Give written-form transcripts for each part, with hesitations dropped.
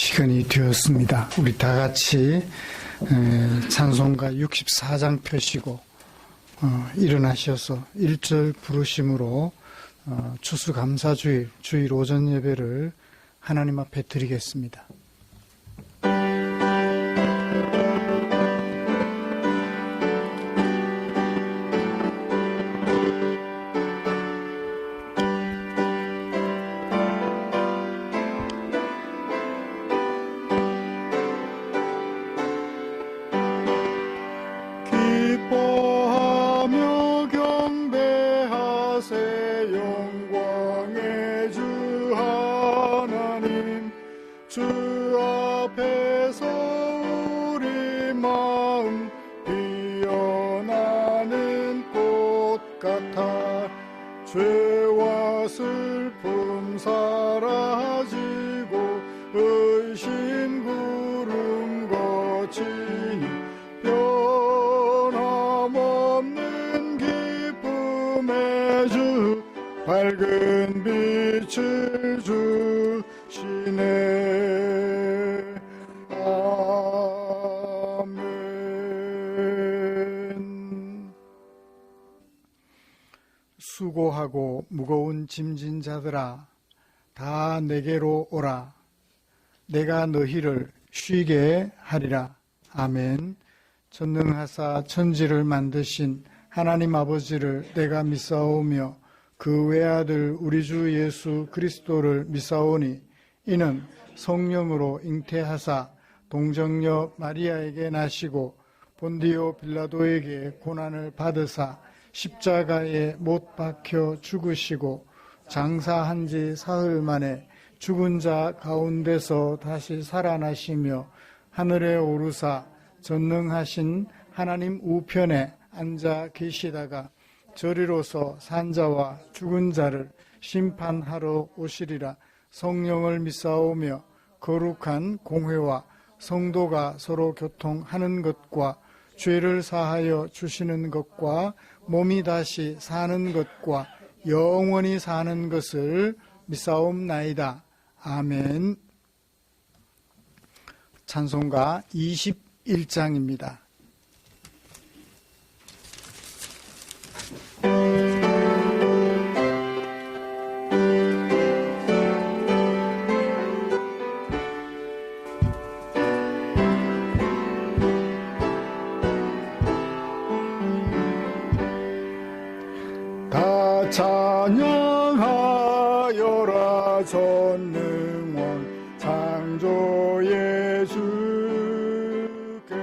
시간이 되었습니다. 우리 다 같이 찬송가 64장 펴시고 일어나셔서 1절 부르심으로 추수감사주일 주일 오전 예배를 하나님 앞에 드리겠습니다. 죄와 슬픔 사라지고 의심 구름 거치니 변함없는 기쁨의 주 밝은 빛을 주시네. 수고하고 무거운 짐진 자들아 다 내게로 오라. 내가 너희를 쉬게 하리라. 아멘. 전능하사 천지를 만드신 하나님 아버지를 내가 믿사오며 그 외아들 우리 주 예수 그리스도를 믿사오니 이는 성령으로 잉태하사 동정녀 마리아에게 나시고 본디오 빌라도에게 고난을 받으사 십자가에 못 박혀 죽으시고 장사한 지 사흘 만에 죽은 자 가운데서 다시 살아나시며 하늘에 오르사 전능하신 하나님 우편에 앉아 계시다가 저리로서 산자와 죽은 자를 심판하러 오시리라. 성령을 믿사오며 거룩한 공회와 성도가 서로 교통하는 것과 죄를 사하여 주시는 것과 몸이 다시 사는 것과 영원히 사는 것을 믿사옵나이다. 아멘. 찬송가 21장입니다. 찬양하여라 전능왕 창조의 주께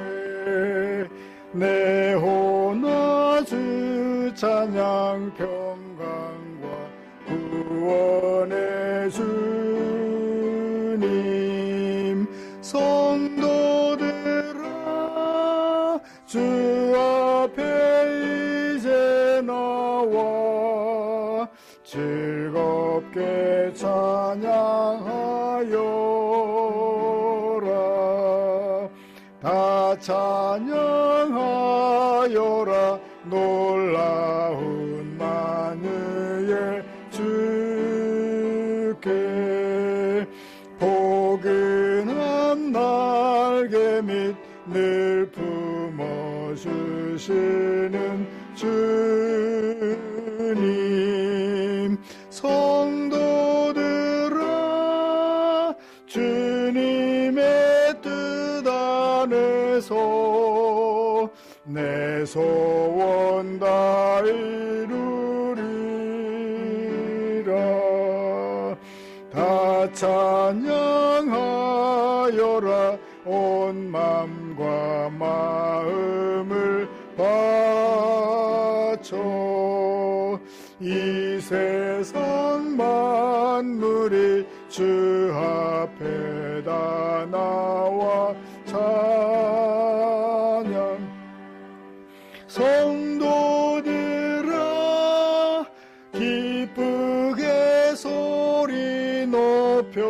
내 호나 주 찬양 평강과 구원의 주님 성도들아 주 앞에 이제 나와 즐겁게 찬양하여라. 다 찬양하여라. 놀라운 만유의 주께 포근한 날개 밑 늘 품어주시는 주님 성도들아 주님의 뜻 안에서 내 소원 다 이루리라. 다 찬양하여라. 온 맘과 마음을 바쳐 이 세상 만물이 주 앞에 다 나와 찬양. 성도들아 기쁘게 소리 높여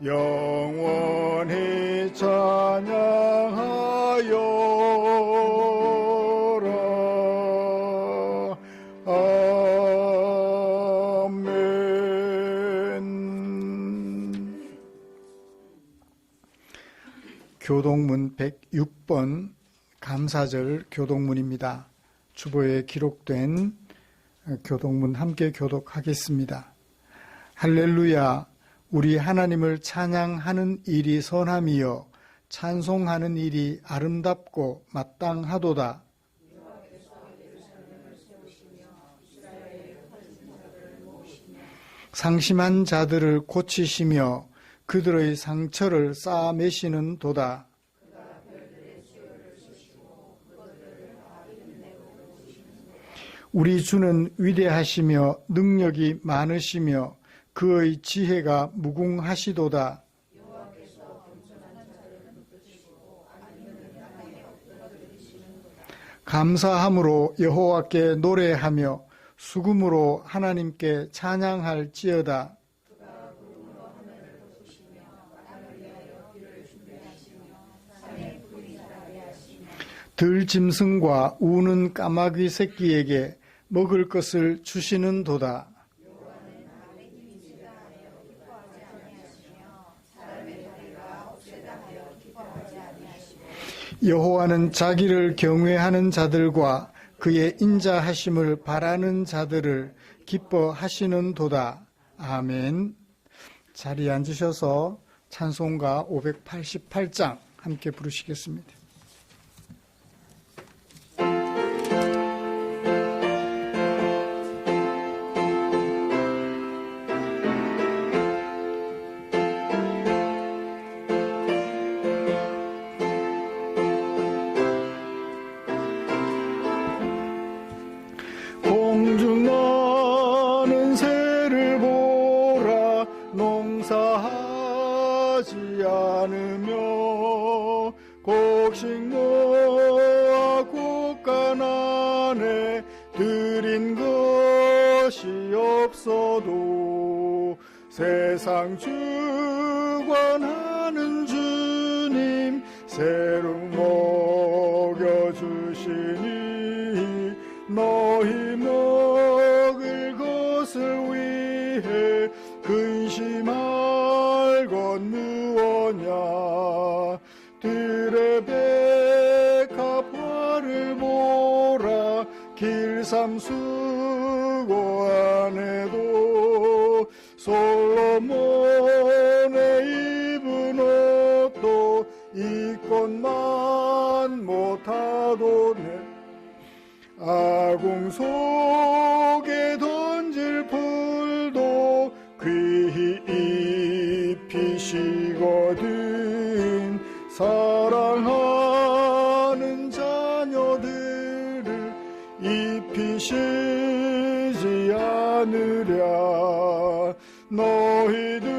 영원히 찬양하여라. 아멘. 교동문 106번 감사절 교동문입니다. 주보에 기록된 교동문 함께 교독하겠습니다. 할렐루야, 우리 하나님을 찬양하는 일이 선함이여 찬송하는 일이 아름답고 마땅하도다. 상심한 자들을 고치시며 그들의 상처를 싸매시는 도다. 우리 주는 위대하시며 능력이 많으시며 그의 지혜가 무궁하시도다. 감사함으로 여호와께 노래하며 수금으로 하나님께 찬양할지어다. 들짐승과 우는 까마귀 새끼에게 먹을 것을 주시는 도다. 여호와는 자기를 경외하는 자들과 그의 인자하심을 바라는 자들을 기뻐하시는 도다. 아멘. 자리에 앉으셔서 찬송가 588장 함께 부르시겠습니다. 공중나는 새를 보라 농사하지 않으며 곡식노아 곡간 안에 들인 것이 없어도 세상 주관하는 주님 새로 먹여주시니 너희 먹을 것을 위해 근심할 것 무엇냐. 들의 백합화를 보라 길삼수고 안에도 솔로몬의 입은 옷도 이 꽃만 못하도네. 아궁 속에 던질 풀도 귀히 입히시거든 사랑하는 자녀들을 입히시지 않으랴. 너희들은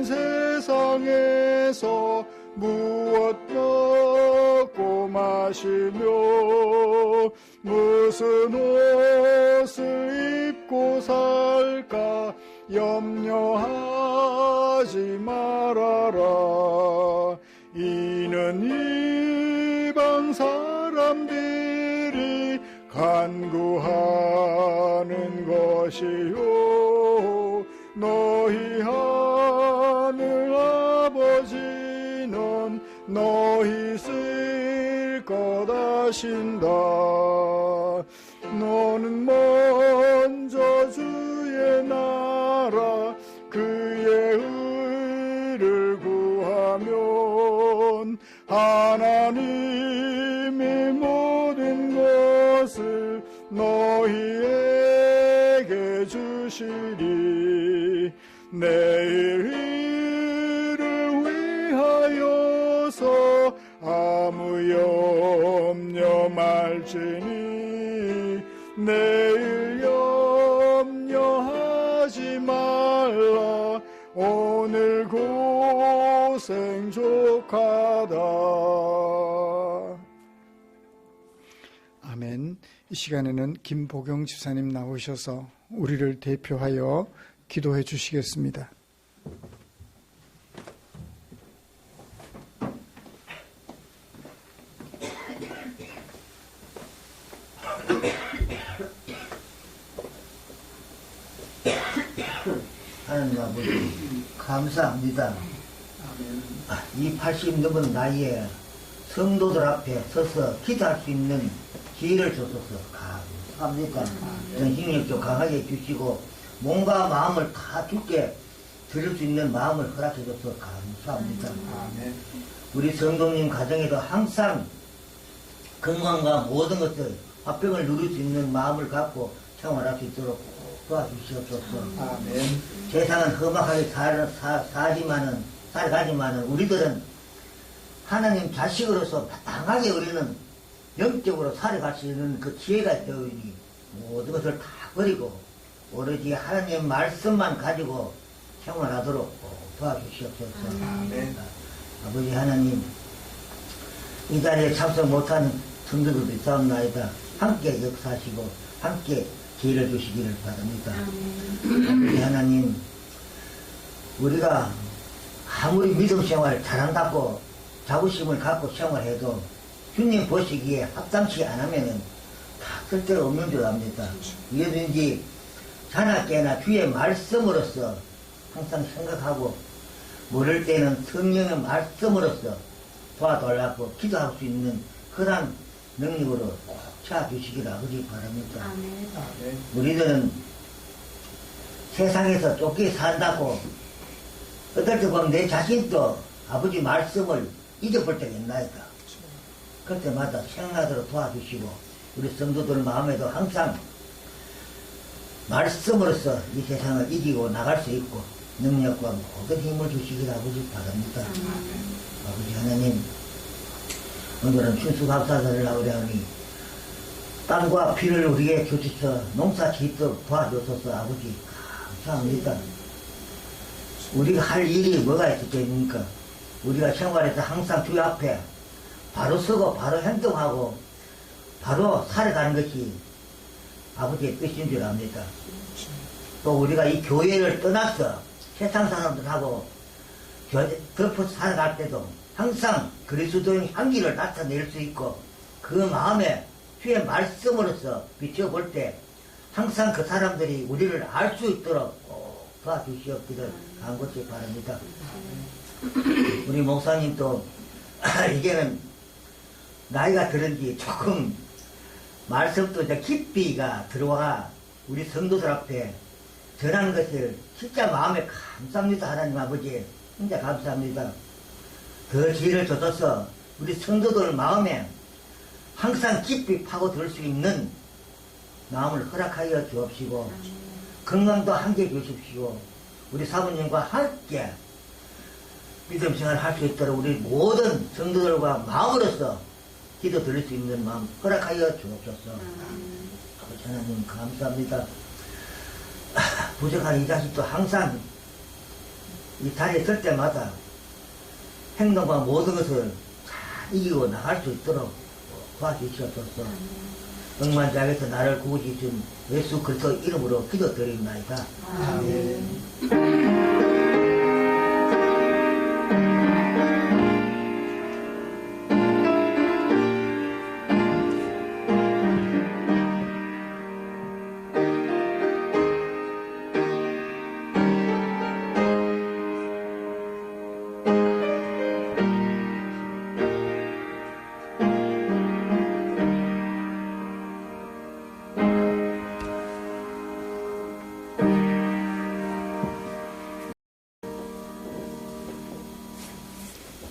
세상에서 무엇 먹고 마시며 무슨 옷을 입고 살까 염려하지 말아라. 이는 이방 사람들이 간구하는 것이요 너희 하늘 아버지는 너희 쓸 것 아신다. 너는 먼저 주의 나라 그의 의를 구하면 하나님이 모든 것을 너희에게 주시리. 내일 일을 위하여서 아무 염려 말지니 내일 염려하지 말라. 오늘 고생 족하다. 아멘. 이 시간에는 김보경 집사님 나오셔서 우리를 대표하여 기도해 주시겠습니다. 하나님 아버지 감사합니다. 이 80 넘은 나이에 성도들 앞에 서서 기도할 수 있는 기회를 주셔서 감사합니다. 정신력도 강하게 주시고 몸과 마음을 다 주께 드릴 수 있는 마음을 허락해 줘서 감사합니다. 우리 성도님 가정에도 항상 건강과 모든 것들 화평을 누릴 수 있는 마음을 갖고 생활할 수 있도록 도와주시옵소서. 세상은 험악하게 살아가지만은 우리들은 하나님 자식으로서 마땅하게 우리는 영적으로 살아갈 수 있는 그 기회가 되어오니 모든 것을 다 버리고 오로지 하나님 말씀만 가지고 생활하도록 도와주시옵소서. 아버지 하나님, 이 자리에 참석 못하는 성도들도 있사옵나이다. 함께 역사하시고 함께 기회를 주시기를 바랍니다. 아버지 하나님, 우리가 아무리 믿음 생활 잘한다고 자부심을 갖고 생활해도 주님 보시기에 합당치 않으면은 다 쓸데없는 줄 압니다. 이어든지 자나깨나 주의 말씀으로서 항상 생각하고 모를 때는 성령의 말씀으로서 도와달라고 기도할 수 있는 그런 능력으로 꼭 채워주시기를 아버지 바랍니다. 우리들은 세상에서 쫓겨 산다고 어떨 때 보면 내 자신도 아버지 말씀을 잊어볼 때가 있나이다. 그때마다 생각하도록 도와주시고 우리 성도들 마음에도 항상 말씀으로서 이 세상을 이기고 나갈 수 있고 능력과 모든 힘을 주시기를 아버지 바랍니다. 아버지 하나님, 오늘은 춘수갑사절을 나오려 하니 땅과 피를 우리에게 주시서 농사 짓도록 도와주셔서 아버지 감사합니다. 우리가 할 일이 뭐가 있겠습니까? 우리가 생활에서 항상 주 앞에 바로 서고 바로 행동하고 바로 살아가는 것이 아버지의 뜻인 줄 압니다. 또 우리가 이 교회를 떠나서 세상 사람들하고 덮어서 살아갈 때도 항상 그리스도의 향기를 나타낼 수 있고 그 마음에 주의 말씀으로서 비춰볼 때 항상 그 사람들이 우리를 알 수 있도록 도와주시옵기를 간곡히 바랍니다. 우리 목사님도 이제는 나이가 들은지 조금 말씀도 이제 깊이가 들어와 우리 성도들 앞에 전하는 것을 진짜 마음에 감사합니다. 하나님 아버지 진짜 감사합니다. 더 기회를 주셔서 우리 성도들 마음에 항상 깊이 파고들 수 있는 마음을 허락하여 주옵시고 건강도 함께 주십시오. 우리 사부님과 함께 믿음 생활을 할 수 있도록 우리 모든 성도들과 마음으로서 기도 드릴 수 있는 마음 허락하여 주옵소서. 아버지 하나님 감사합니다. 부족한 이 자식도 항상 이 자리에 설 때마다 행동과 모든 것을 잘 이기고 나갈 수 있도록 도와주시옵소서. 억만장에서 나를 구우시준 예수 그리스도 이름으로 기도드립니다. 아멘.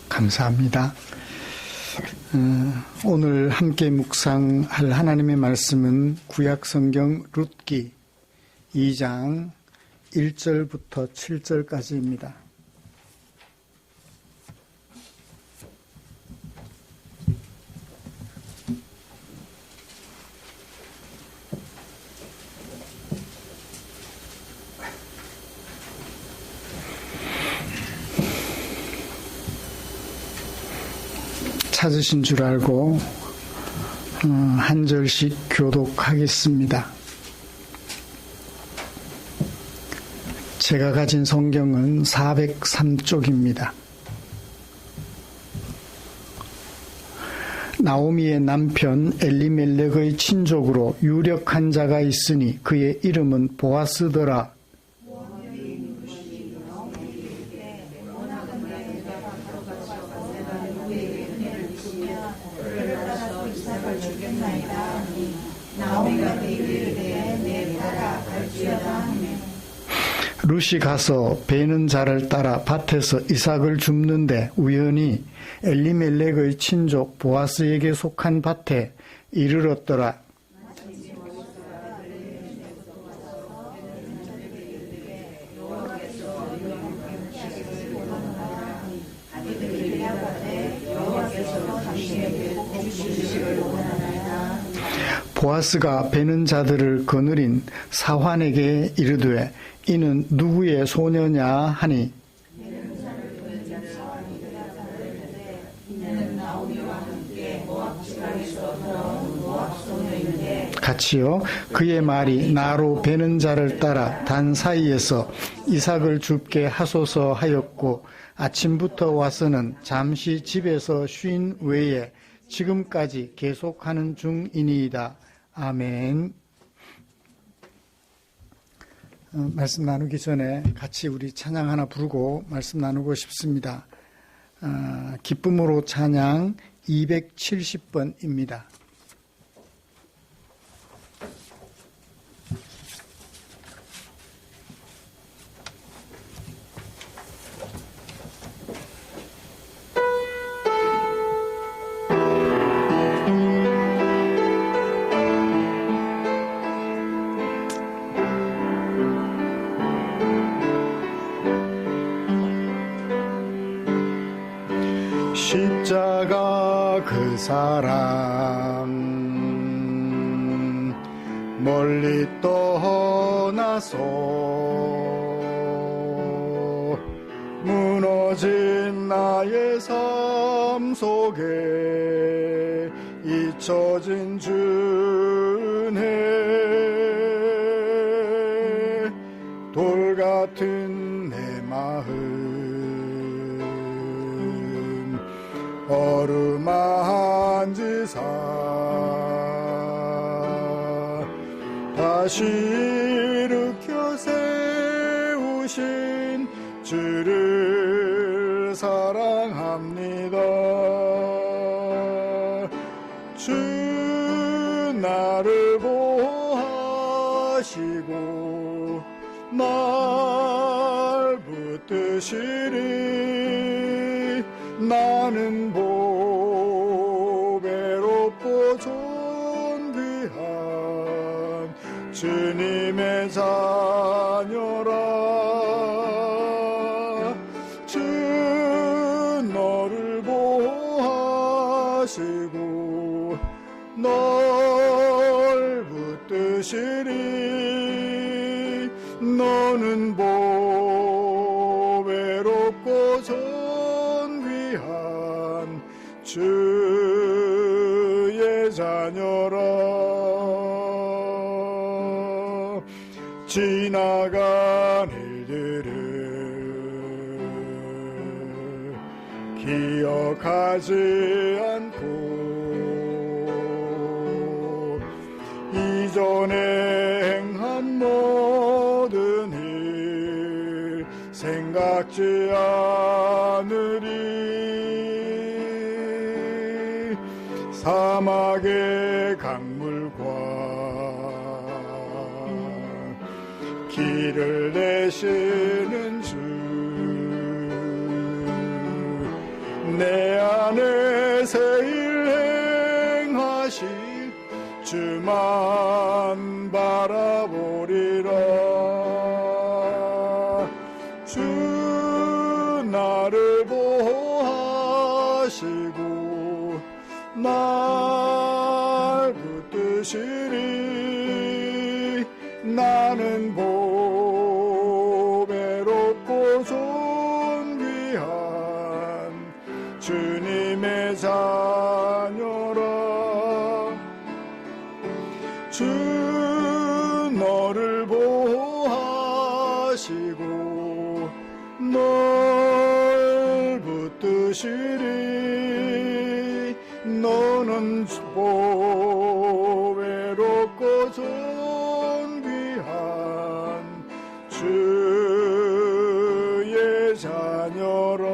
감사합니다. 오늘 함께 묵상할 하나님의 말씀은 구약성경 룻기 2장 1절부터 7절까지입니다. 찾으신 줄 알고 한 절씩 교독하겠습니다. 제가 가진 성경은 403쪽입니다. 나오미의 남편 엘리멜렉의 친족으로 유력한 자가 있으니 그의 이름은 보아스더라. 룻이 가서 베는 자를 따라 밭에서 이삭을 줍는데 우연히 엘리멜렉의 친족 보아스에게 속한 밭에 이르렀더라. 보아스가 베는 자들을 거느린 사환에게 이르되 이는 누구의 소녀냐 하니 같이요. 그의 말이 나로 베는 자를 따라 단 사이에서 이삭을 줍게 하소서 하였고 아침부터 와서는 잠시 집에서 쉰 외에 지금까지 계속하는 중이니이다. 아멘. 말씀 나누기 전에 같이 우리 찬양 하나 부르고 말씀 나누고 싶습니다. 기쁨으로 찬양 270번입니다. 십자가 그 사랑 멀리 떠나서 무너진 나의 삶 속에 잊혀진 주네 돌 같은 내 마음 어루만지사 다시 일으켜 세우신 주를 사랑합니다. 주 나를 보호하시고 날 붙드시리 나는 보배롭고 존귀한 주님의 자녀라. 주 너를 보호하시고 널 붙드시리 너는 보배롭고 존귀한 주의 자녀라. 지나간 일들을 기억하지 않고 이전에 행한 모든 일 생각지 않으리. 사막의 강물과 길을 내시는 주 내 안에 새 일 행하실 주만 바라보리라. 주 나를 보호하시고 날 붙드시리 나는 보배롭고 존귀한 주님의 자녀라. 주 너를 보호하시고 널 붙드시리 너는 보배롭고 존귀한 주의 자녀라.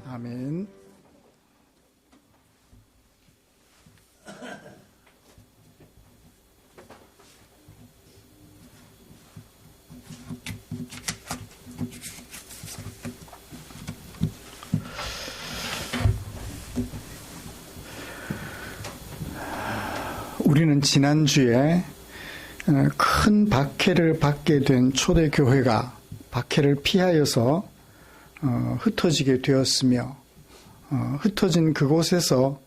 아멘. 우리는 지난주에 큰 박해를 받게 된 초대교회가 박해를 피하여서 흩어지게 되었으며 흩어진 그곳에서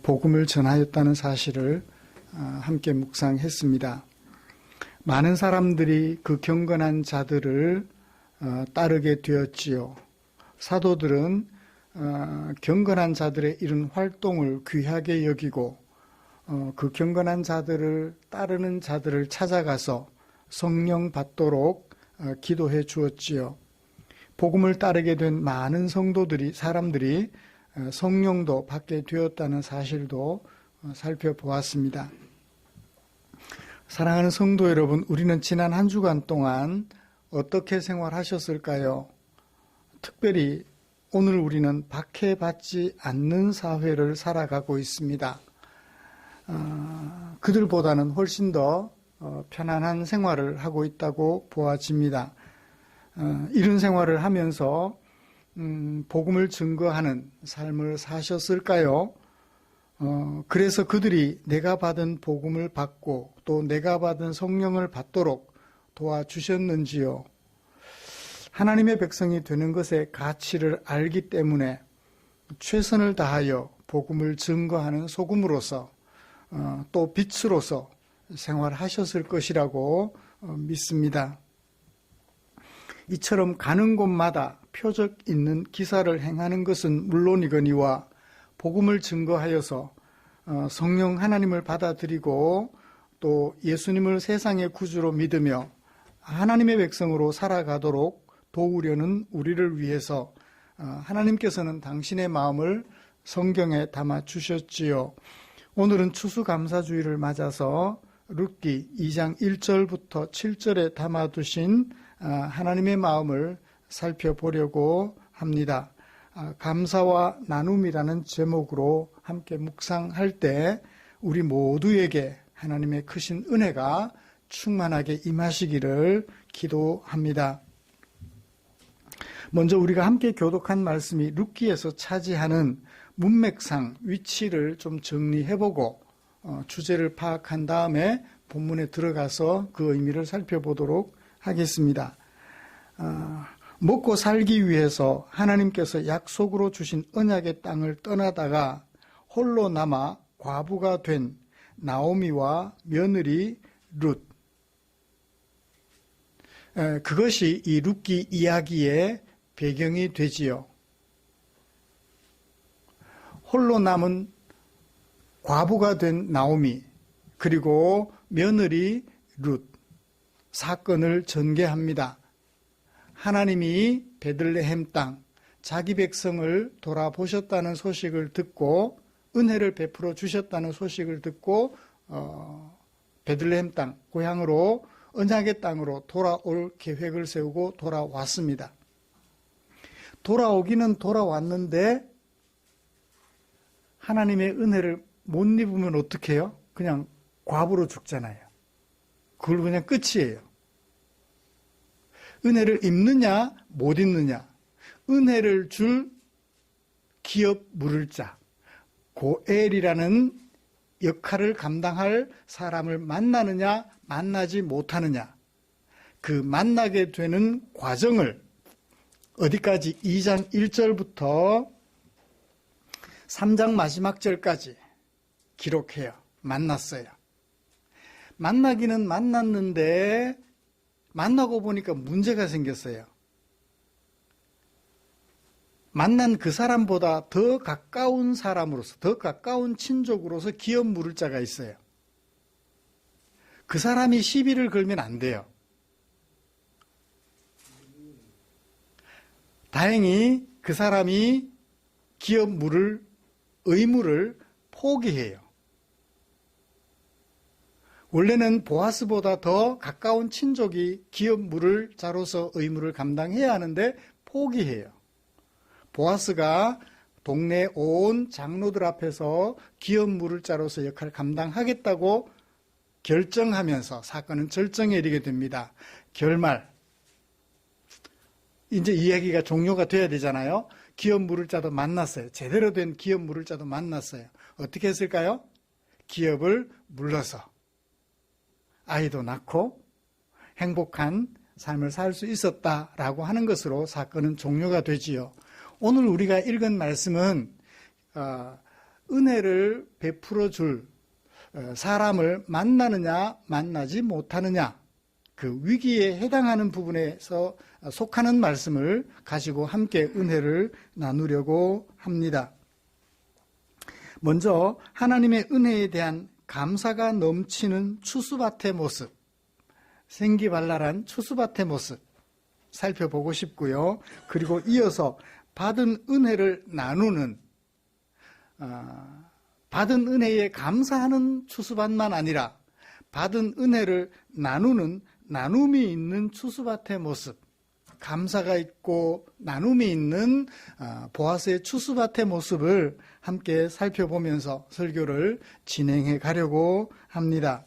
복음을 전하였다는 사실을 함께 묵상했습니다. 많은 사람들이 그 경건한 자들을 따르게 되었지요. 사도들은 경건한 자들의 이런 활동을 귀하게 여기고 그 경건한 자들을 따르는 자들을 찾아가서 성령 받도록 기도해 주었지요. 복음을 따르게 된 많은 사람들이 성령도 받게 되었다는 사실도 살펴보았습니다. 사랑하는 성도 여러분, 우리는 지난 한 주간 동안 어떻게 생활하셨을까요? 특별히 오늘 우리는 박해받지 않는 사회를 살아가고 있습니다. 그들보다는 훨씬 더 편안한 생활을 하고 있다고 보아집니다. 이런 생활을 하면서 복음을 증거하는 삶을 사셨을까요? 그래서 그들이 내가 받은 복음을 받고 또 내가 받은 성령을 받도록 도와주셨는지요? 하나님의 백성이 되는 것의 가치를 알기 때문에 최선을 다하여 복음을 증거하는 소금으로서 또 빛으로서 생활하셨을 것이라고 믿습니다. 이처럼 가는 곳마다 표적 있는 기사를 행하는 것은 물론이거니와 복음을 증거하여서 성령 하나님을 받아들이고 또 예수님을 세상의 구주로 믿으며 하나님의 백성으로 살아가도록 도우려는 우리를 위해서 하나님께서는 당신의 마음을 성경에 담아 주셨지요. 오늘은 추수감사주의를 맞아서 룻기 2장 1절부터 7절에 담아두신 하나님의 마음을 살펴보려고 합니다. 감사와 나눔이라는 제목으로 함께 묵상할 때 우리 모두에게 하나님의 크신 은혜가 충만하게 임하시기를 기도합니다. 먼저 우리가 함께 교독한 말씀이 룻기에서 차지하는 문맥상 위치를 좀 정리해보고 주제를 파악한 다음에 본문에 들어가서 그 의미를 살펴보도록 하겠습니다. 먹고 살기 위해서 하나님께서 약속으로 주신 언약의 땅을 떠나다가 홀로 남아 과부가 된 나오미와 며느리 룻, 그것이 이 룻기 이야기의 배경이 되지요. 홀로 남은 과부가 된 나오미 그리고 며느리 룻 사건을 전개합니다. 하나님이 베들레헴 땅 자기 백성을 돌아보셨다는 소식을 듣고 은혜를 베풀어 주셨다는 소식을 듣고 베들레헴 땅 고향으로 언약의 땅으로 돌아올 계획을 세우고 돌아왔습니다. 돌아오기는 돌아왔는데 하나님의 은혜를 못 입으면 어떻게 해요? 그냥 과부로 죽잖아요. 그걸 그냥 끝이에요. 은혜를 입느냐 못 입느냐, 은혜를 줄 기업 물을 자, 고엘이라는 역할을 감당할 사람을 만나느냐 만나지 못하느냐, 그 만나게 되는 과정을 어디까지 2장 1절부터 3장 마지막 절까지 기록해요. 만났어요. 만나기는 만났는데 만나고 보니까 문제가 생겼어요. 만난 그 사람보다 더 가까운 사람으로서, 더 가까운 친족으로서 기업 물을 자가 있어요. 그 사람이 시비를 걸면 안 돼요. 다행히 그 사람이 기업 물을 의무를 포기해요. 원래는 보아스보다 더 가까운 친족이 기업 물을 자로서 의무를 감당해야 하는데 포기해요. 보아스가 동네 온 장로들 앞에서 기업 물을 자로서 역할을 감당하겠다고 결정하면서 사건은 절정에 이르게 됩니다. 결말, 이제 이야기가 종료가 돼야 되잖아요. 기업 물을 자도 만났어요. 제대로 된 기업 물을 자도 만났어요. 어떻게 했을까요? 기업을 물러서 아이도 낳고 행복한 삶을 살 수 있었다라고 하는 것으로 사건은 종료가 되지요. 오늘 우리가 읽은 말씀은 은혜를 베풀어 줄 사람을 만나느냐 만나지 못하느냐, 그 위기에 해당하는 부분에서 속하는 말씀을 가지고 함께 은혜를 나누려고 합니다. 먼저 하나님의 은혜에 대한 감사가 넘치는 추수밭의 모습, 생기발랄한 추수밭의 모습 살펴보고 싶고요. 그리고 이어서 받은 은혜를 나누는, 받은 은혜에 감사하는 추수밭만 아니라 받은 은혜를 나누는 나눔이 있는 추수밭의 모습, 감사가 있고 나눔이 있는 보아스의 추수밭의 모습을 함께 살펴보면서 설교를 진행해 가려고 합니다.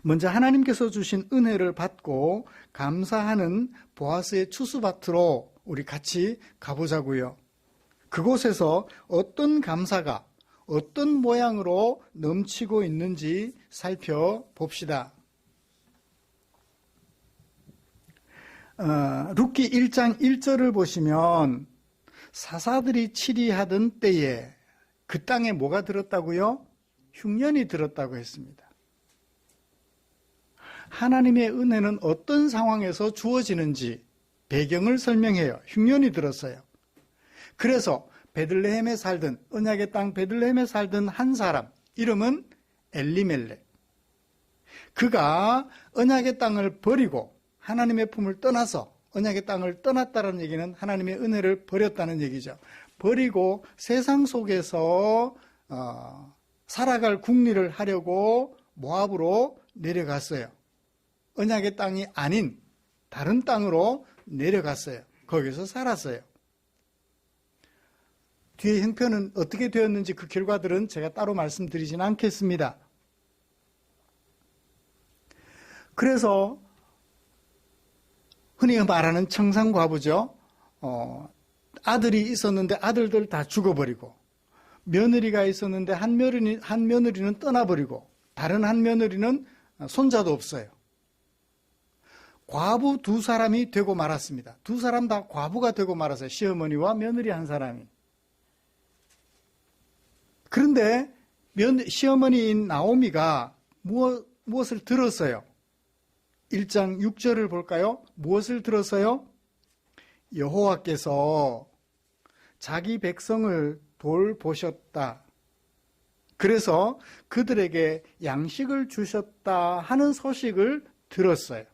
먼저 하나님께서 주신 은혜를 받고 감사하는 보아스의 추수밭으로 우리 같이 가보자고요. 그곳에서 어떤 감사가 어떤 모양으로 넘치고 있는지 살펴봅시다. 룻기 1장 1절을 보시면 사사들이 치리하던 때에 그 땅에 뭐가 들었다고요? 흉년이 들었다고 했습니다. 하나님의 은혜는 어떤 상황에서 주어지는지 배경을 설명해요. 흉년이 들었어요. 그래서 베들레헴에 살던, 언약의 땅 베들레헴에 살던 한 사람, 이름은 엘리멜렉. 그가 언약의 땅을 버리고 하나님의 품을 떠나서, 언약의 땅을 떠났다는 얘기는 하나님의 은혜를 버렸다는 얘기죠. 버리고 세상 속에서 살아갈 궁리를 하려고 모압으로 내려갔어요. 언약의 땅이 아닌 다른 땅으로 내려갔어요. 거기서 살았어요. 뒤에 형편은 어떻게 되었는지 그 결과들은 제가 따로 말씀드리지는 않겠습니다. 그래서 흔히 말하는 청산과부죠. 아들이 있었는데 아들들 다 죽어버리고, 며느리가 있었는데 한 며느리는 떠나버리고, 다른 한 며느리는 손자도 없어요. 과부 두 사람이 되고 말았습니다. 두 사람 다 과부가 되고 말았어요. 시어머니와 며느리 한 사람이. 그런데 시어머니인 나오미가 무엇을 들었어요? 1장 6절을 볼까요? 무엇을 들었어요? 여호와께서 자기 백성을 돌보셨다. 그래서 그들에게 양식을 주셨다 하는 소식을 들었어요.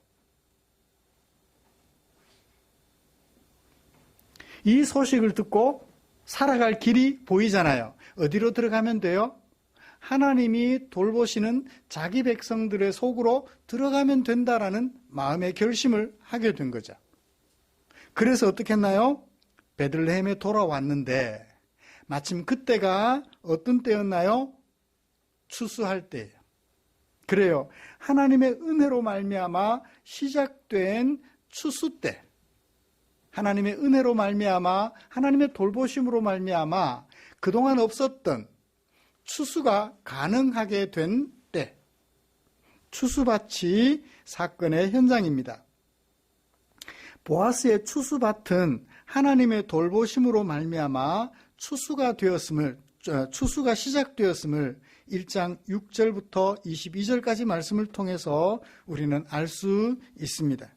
이 소식을 듣고 살아갈 길이 보이잖아요. 어디로 들어가면 돼요? 하나님이 돌보시는 자기 백성들의 속으로 들어가면 된다라는 마음의 결심을 하게 된 거죠. 그래서 어떻게 했나요? 베들레헴에 돌아왔는데 마침 그때가 어떤 때였나요? 추수할 때예요. 그래요. 하나님의 은혜로 말미암아 시작된 추수 때, 하나님의 은혜로 말미암아 하나님의 돌보심으로 말미암아 그동안 없었던 추수가 가능하게 된 때, 추수밭이 사건의 현장입니다. 보아스의 추수밭은 하나님의 돌보심으로 말미암아 추수가 시작되었음을 1장 6절부터 22절까지 말씀을 통해서 우리는 알 수 있습니다.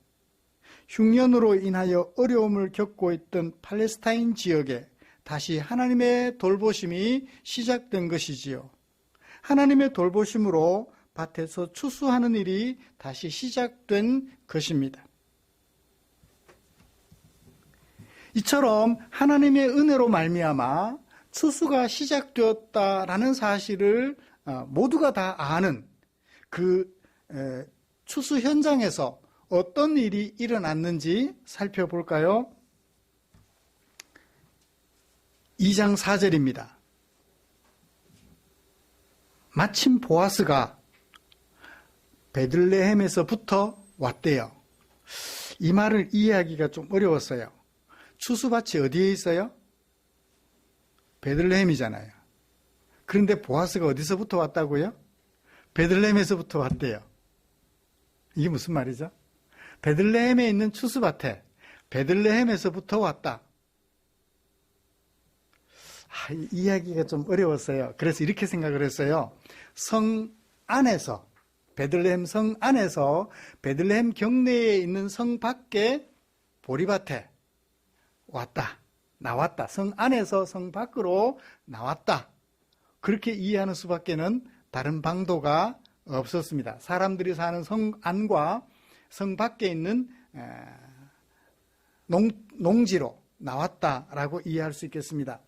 흉년으로 인하여 어려움을 겪고 있던 팔레스타인 지역에 다시 하나님의 돌보심이 시작된 것이지요. 하나님의 돌보심으로 밭에서 추수하는 일이 다시 시작된 것입니다. 이처럼 하나님의 은혜로 말미암아 추수가 시작되었다라는 사실을 모두가 다 아는 그 추수 현장에서 어떤 일이 일어났는지 살펴볼까요? 2장 4절입니다. 마침 보아스가 베들레헴에서부터 왔대요. 이 말을 이해하기가 좀 어려웠어요. 추수밭이 어디에 있어요? 베들레헴이잖아요. 그런데 보아스가 어디서부터 왔다고요? 베들레헴에서부터 왔대요. 이게 무슨 말이죠? 베들레헴에 있는 추수밭에 베들레헴에서부터 왔다. 이 이야기가 좀 어려웠어요. 그래서 이렇게 생각을 했어요. 성 안에서, 베들레헴 성 안에서 베들레헴 경내에 있는 성 밖에 보리밭에 왔다. 나왔다. 성 안에서 성 밖으로 나왔다. 그렇게 이해하는 수밖에는 다른 방도가 없었습니다. 사람들이 사는 성 안과 성 밖에 있는 농지로 나왔다라고 이해할 수 있겠습니다.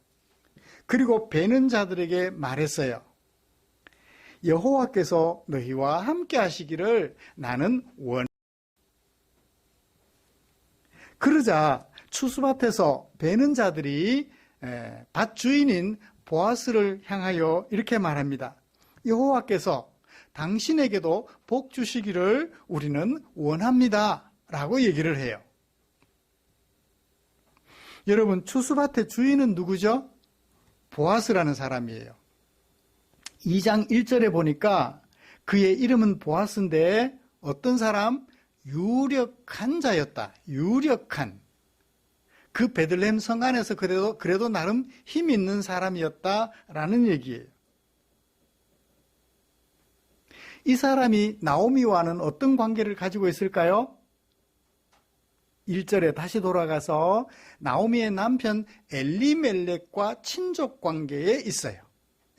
그리고 베는 자들에게 말했어요. 여호와께서 너희와 함께 하시기를 나는 그러자 추수밭에서 베는 자들이 밭 주인인 보아스를 향하여 이렇게 말합니다. 여호와께서 당신에게도 복 주시기를 우리는 원합니다. 라고 얘기를 해요. 여러분, 추수밭의 주인은 누구죠? 보아스라는 사람이에요. 2장 1절에 보니까 그의 이름은 보아스인데 어떤 사람? 유력한 자였다. 유력한. 그 베들레헴 성 안에서 그래도 나름 힘 있는 사람이었다라는 얘기예요. 이 사람이 나오미와는 어떤 관계를 가지고 있을까요? 1절에 다시 돌아가서 나오미의 남편 엘리멜렉과 친족 관계에 있어요.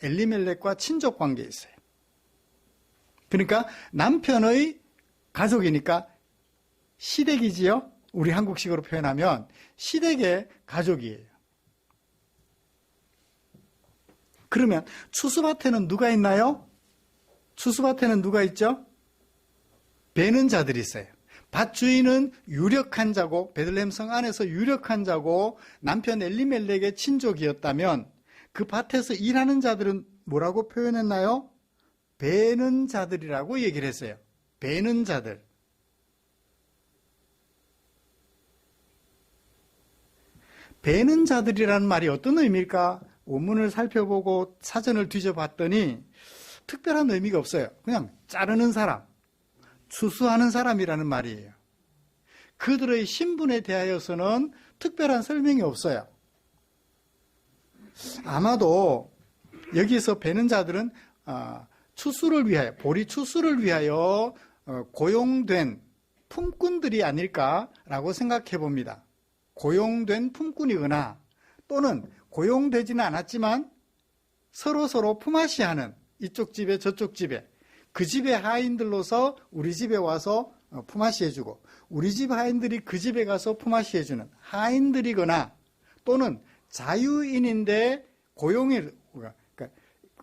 엘리멜렉과 친족 관계에 있어요. 그러니까 남편의 가족이니까 시댁이지요? 우리 한국식으로 표현하면 시댁의 가족이에요. 그러면 추수밭에는 누가 있나요? 추수밭에는 누가 있죠? 베는 자들이 있어요. 밭 주인은 유력한 자고 베들레헴 성 안에서 유력한 자고 남편 엘리멜렉의 친족이었다면 그 밭에서 일하는 자들은 뭐라고 표현했나요? 베는 자들이라고 얘기를 했어요. 베는 자들. 베는 자들이라는 말이 어떤 의미일까? 원문을 살펴보고 사전을 뒤져봤더니 특별한 의미가 없어요. 그냥 자르는 사람, 추수하는 사람이라는 말이에요. 그들의 신분에 대하여서는 특별한 설명이 없어요. 아마도 여기서 베는 자들은 추수를 위하여, 보리 추수를 위하여 고용된 품꾼들이 아닐까라고 생각해 봅니다. 고용된 품꾼이거나 또는 고용되지는 않았지만 서로 품앗이하는 이쪽 집에 저쪽 집에 그 집의 하인들로서 우리 집에 와서 품앗이해주고 우리 집 하인들이 그 집에 가서 품앗이해주는 하인들이거나 또는 자유인인데 그러니까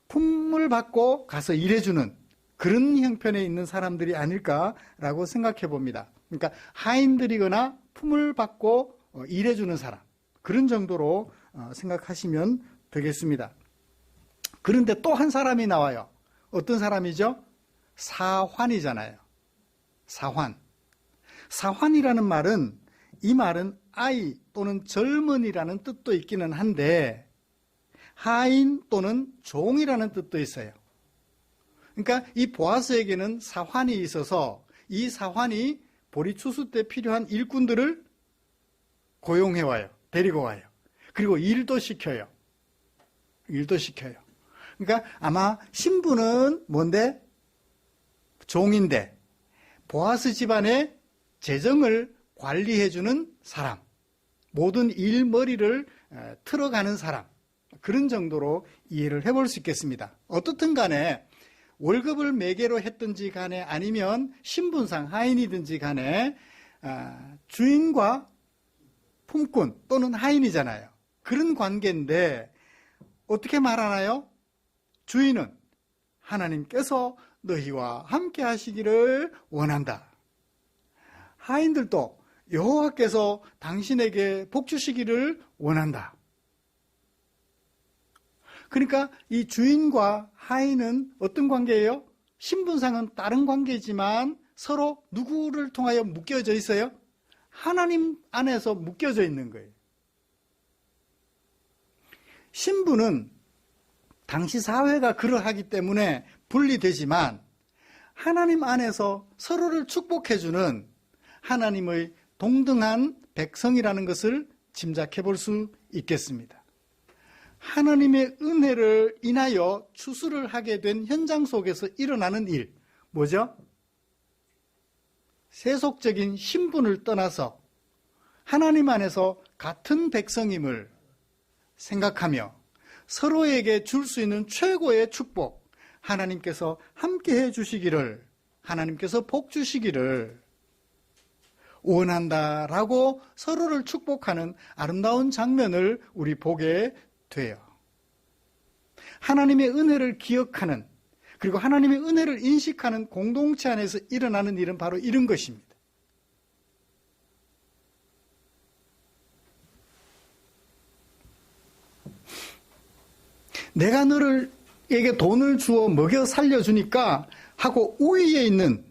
품을 받고 가서 일해주는 그런 형편에 있는 사람들이 아닐까라고 생각해 봅니다. 그러니까 하인들이거나 품을 받고 일해주는 사람, 그런 정도로 생각하시면 되겠습니다. 그런데 또 한 사람이 나와요. 어떤 사람이죠? 사환이잖아요. 사환. 사환이라는 말은, 이 말은 아이 또는 젊은이라는 뜻도 있기는 한데 하인 또는 종이라는 뜻도 있어요. 그러니까 이 보아스에게는 사환이 있어서 이 사환이 보리 추수 때 필요한 일꾼들을 고용해와요. 데리고 와요. 그리고 일도 시켜요. 일도 시켜요. 그러니까 아마 신분은 뭔데? 종인데 보아스 집안의 재정을 관리해주는 사람, 모든 일머리를 틀어가는 사람, 그런 정도로 이해를 해볼 수 있겠습니다. 어떻든 간에 월급을 매개로 했든지 간에 아니면 신분상 하인이든지 간에 주인과 품꾼 또는 하인이잖아요. 그런 관계인데 어떻게 말하나요? 주인은 하나님께서 너희와 함께 하시기를 원한다. 하인들도 여호와께서 당신에게 복 주시기를 원한다. 그러니까 이 주인과 하인은 어떤 관계예요? 신분상은 다른 관계지만 서로 누구를 통하여 묶여져 있어요? 하나님 안에서 묶여져 있는 거예요. 신분은 당시 사회가 그러하기 때문에 분리되지만 하나님 안에서 서로를 축복해주는 하나님의 동등한 백성이라는 것을 짐작해 볼 수 있겠습니다. 하나님의 은혜를 인하여 추수를 하게 된 현장 속에서 일어나는 일, 뭐죠? 세속적인 신분을 떠나서 하나님 안에서 같은 백성임을 생각하며 서로에게 줄 수 있는 최고의 축복, 하나님께서 함께 해 주시기를, 하나님께서 복 주시기를 원한다라고 서로를 축복하는 아름다운 장면을 우리 보게 돼요. 하나님의 은혜를 기억하는, 그리고 하나님의 은혜를 인식하는 공동체 안에서 일어나는 일은 바로 이런 것입니다. 내가 너에게 돈을 주어 먹여 살려주니까 하고 우위에 있는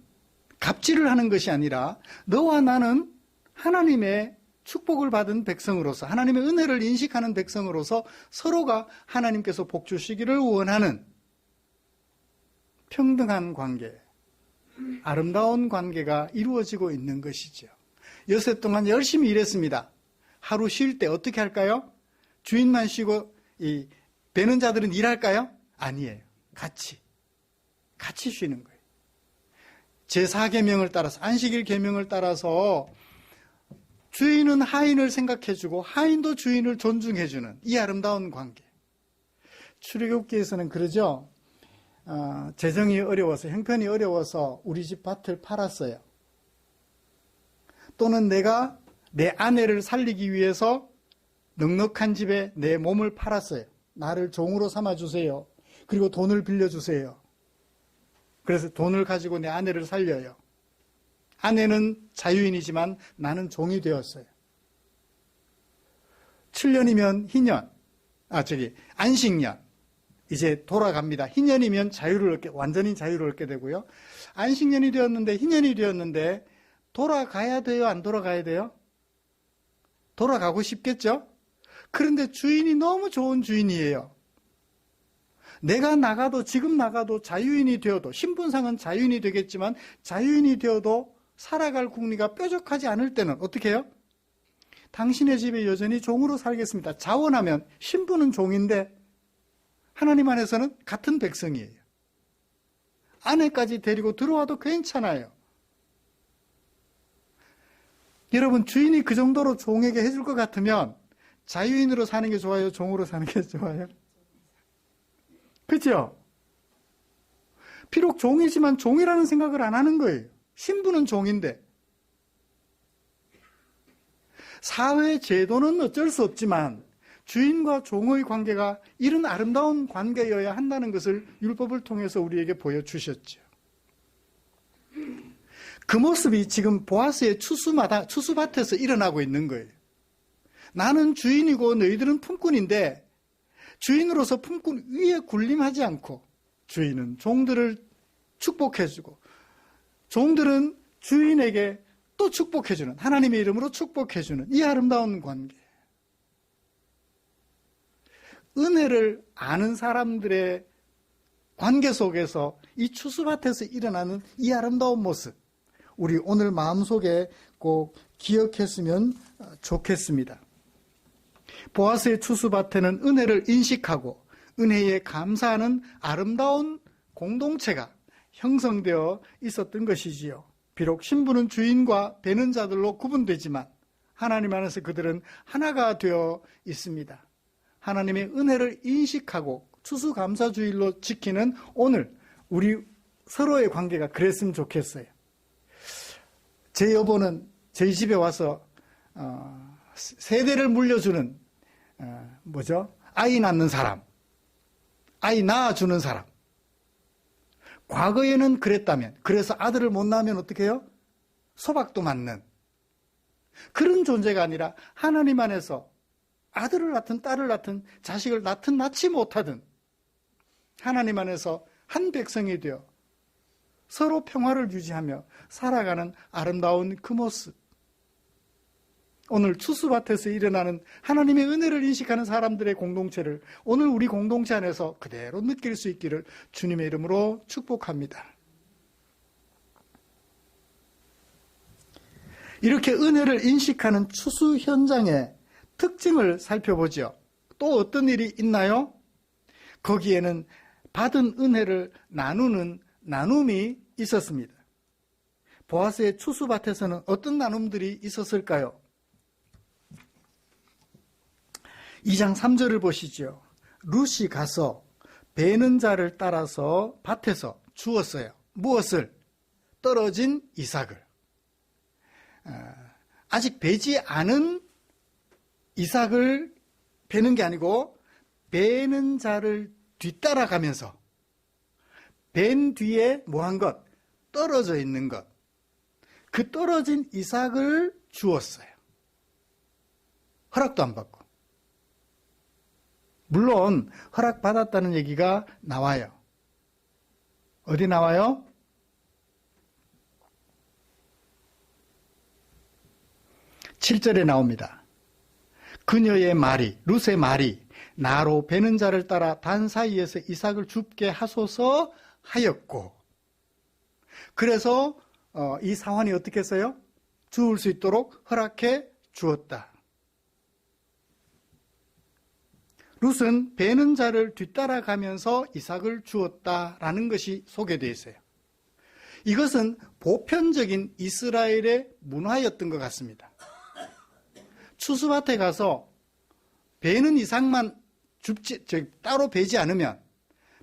갑질을 하는 것이 아니라 너와 나는 하나님의 축복을 받은 백성으로서, 하나님의 은혜를 인식하는 백성으로서 서로가 하나님께서 복 주시기를 원하는 평등한 관계, 아름다운 관계가 이루어지고 있는 것이죠. 여섯 동안 열심히 일했습니다. 하루 쉴 때 어떻게 할까요? 주인만 쉬고 이 배는 자들은 일할까요? 아니에요. 같이 쉬는 거예요. 제4계명을 따라서, 안식일 계명을 따라서 주인은 하인을 생각해주고 하인도 주인을 존중해주는 이 아름다운 관계. 출애굽기에서는 그러죠. 재정이 어려워서, 형편이 어려워서 우리 집 밭을 팔았어요. 또는 내가 내 아내를 살리기 위해서 넉넉한 집에 내 몸을 팔았어요. 나를 종으로 삼아주세요. 그리고 돈을 빌려주세요. 그래서 돈을 가지고 내 아내를 살려요. 아내는 자유인이지만 나는 종이 되었어요. 7년이면 희년, 안식년. 이제 돌아갑니다. 희년이면 완전히 자유를 얻게 되고요. 안식년이 되었는데, 희년이 되었는데, 돌아가야 돼요? 안 돌아가야 돼요? 돌아가고 싶겠죠? 그런데 주인이 너무 좋은 주인이에요. 내가 나가도, 지금 나가도 자유인이 되어도, 신분상은 자유인이 되겠지만 자유인이 되어도 살아갈 국리가 뾰족하지 않을 때는 어떻게 해요? 당신의 집에 여전히 종으로 살겠습니다. 자원하면 신분은 종인데 하나님 안에서는 같은 백성이에요. 아내까지 데리고 들어와도 괜찮아요. 여러분, 주인이 그 정도로 종에게 해줄 것 같으면 자유인으로 사는 게 좋아요? 종으로 사는 게 좋아요? 그렇죠? 비록 종이지만 종이라는 생각을 안 하는 거예요. 신분은 종인데. 사회 제도는 어쩔 수 없지만 주인과 종의 관계가 이런 아름다운 관계여야 한다는 것을 율법을 통해서 우리에게 보여주셨죠. 그 모습이 지금 보아스의 추수밭에서 일어나고 있는 거예요. 나는 주인이고 너희들은 품꾼인데 주인으로서 품꾼 위에 군림하지 않고 주인은 종들을 축복해주고 종들은 주인에게 또 축복해주는, 하나님의 이름으로 축복해주는 이 아름다운 관계. 은혜를 아는 사람들의 관계 속에서 이 추수밭에서 일어나는 이 아름다운 모습, 우리 오늘 마음속에 꼭 기억했으면 좋겠습니다. 보아스의 추수밭에는 은혜를 인식하고 은혜에 감사하는 아름다운 공동체가 형성되어 있었던 것이지요. 비록 신분은 주인과 배는 자들로 구분되지만 하나님 안에서 그들은 하나가 되어 있습니다. 하나님의 은혜를 인식하고 추수감사주일로 지키는 오늘 우리 서로의 관계가 그랬으면 좋겠어요. 제 여보는 저희 집에 와서 세대를 물려주는 아이 낳는 사람, 아이 낳아주는 사람. 과거에는 그랬다면, 그래서 아들을 못 낳으면 어떻게 해요? 소박도 맞는 그런 존재가 아니라 하나님 안에서 아들을 낳든 딸을 낳든 자식을 낳든 낳지 못하든 하나님 안에서 한 백성이 되어 서로 평화를 유지하며 살아가는 아름다운 그 모습. 오늘 추수밭에서 일어나는 하나님의 은혜를 인식하는 사람들의 공동체를 오늘 우리 공동체 안에서 그대로 느낄 수 있기를 주님의 이름으로 축복합니다. 이렇게 은혜를 인식하는 추수 현장의 특징을 살펴보죠. 또 어떤 일이 있나요? 거기에는 받은 은혜를 나누는 나눔이 있었습니다. 보아스의 추수밭에서는 어떤 나눔들이 있었을까요? 2장 3절을 보시죠. 룻이 가서 베는 자를 따라서 밭에서 주었어요. 무엇을? 떨어진 이삭을. 아직 베지 않은 이삭을 베는 게 아니고 베는 자를 뒤따라가면서 벤 뒤에 뭐한 것? 떨어져 있는 것. 그 떨어진 이삭을 주었어요. 허락도 안 받고. 물론 허락받았다는 얘기가 나와요. 어디 나와요? (7절에) 나옵니다. 그녀의 말이, 룻의 말이 나로 베는 자를 따라 단 사이에서 이삭을 줍게 하소서 하였고, 그래서 이 사환이 어떻게 했어요? 주울 수 있도록 허락해 주었다. 룻은 베는 자를 뒤따라가면서 이삭을 주었다라는 것이 소개되어 있어요. 이것은 보편적인 이스라엘의 문화였던 것 같습니다. 추수밭에 가서 베는 이삭만 따로 베지 않으면,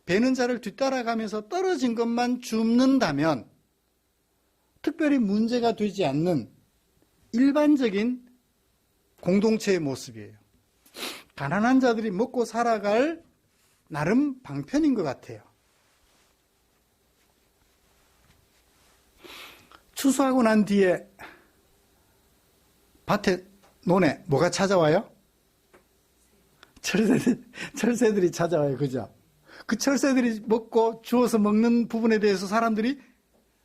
베는 자를 뒤따라가면서 떨어진 것만 줍는다면 특별히 문제가 되지 않는 일반적인 공동체의 모습이에요. 가난한 자들이 먹고 살아갈 나름 방편인 것 같아요. 추수하고 난 뒤에 밭에, 논에 뭐가 찾아와요? 철새들이 찾아와요. 그죠? 그 철새들이 먹고 주워서 먹는 부분에 대해서 사람들이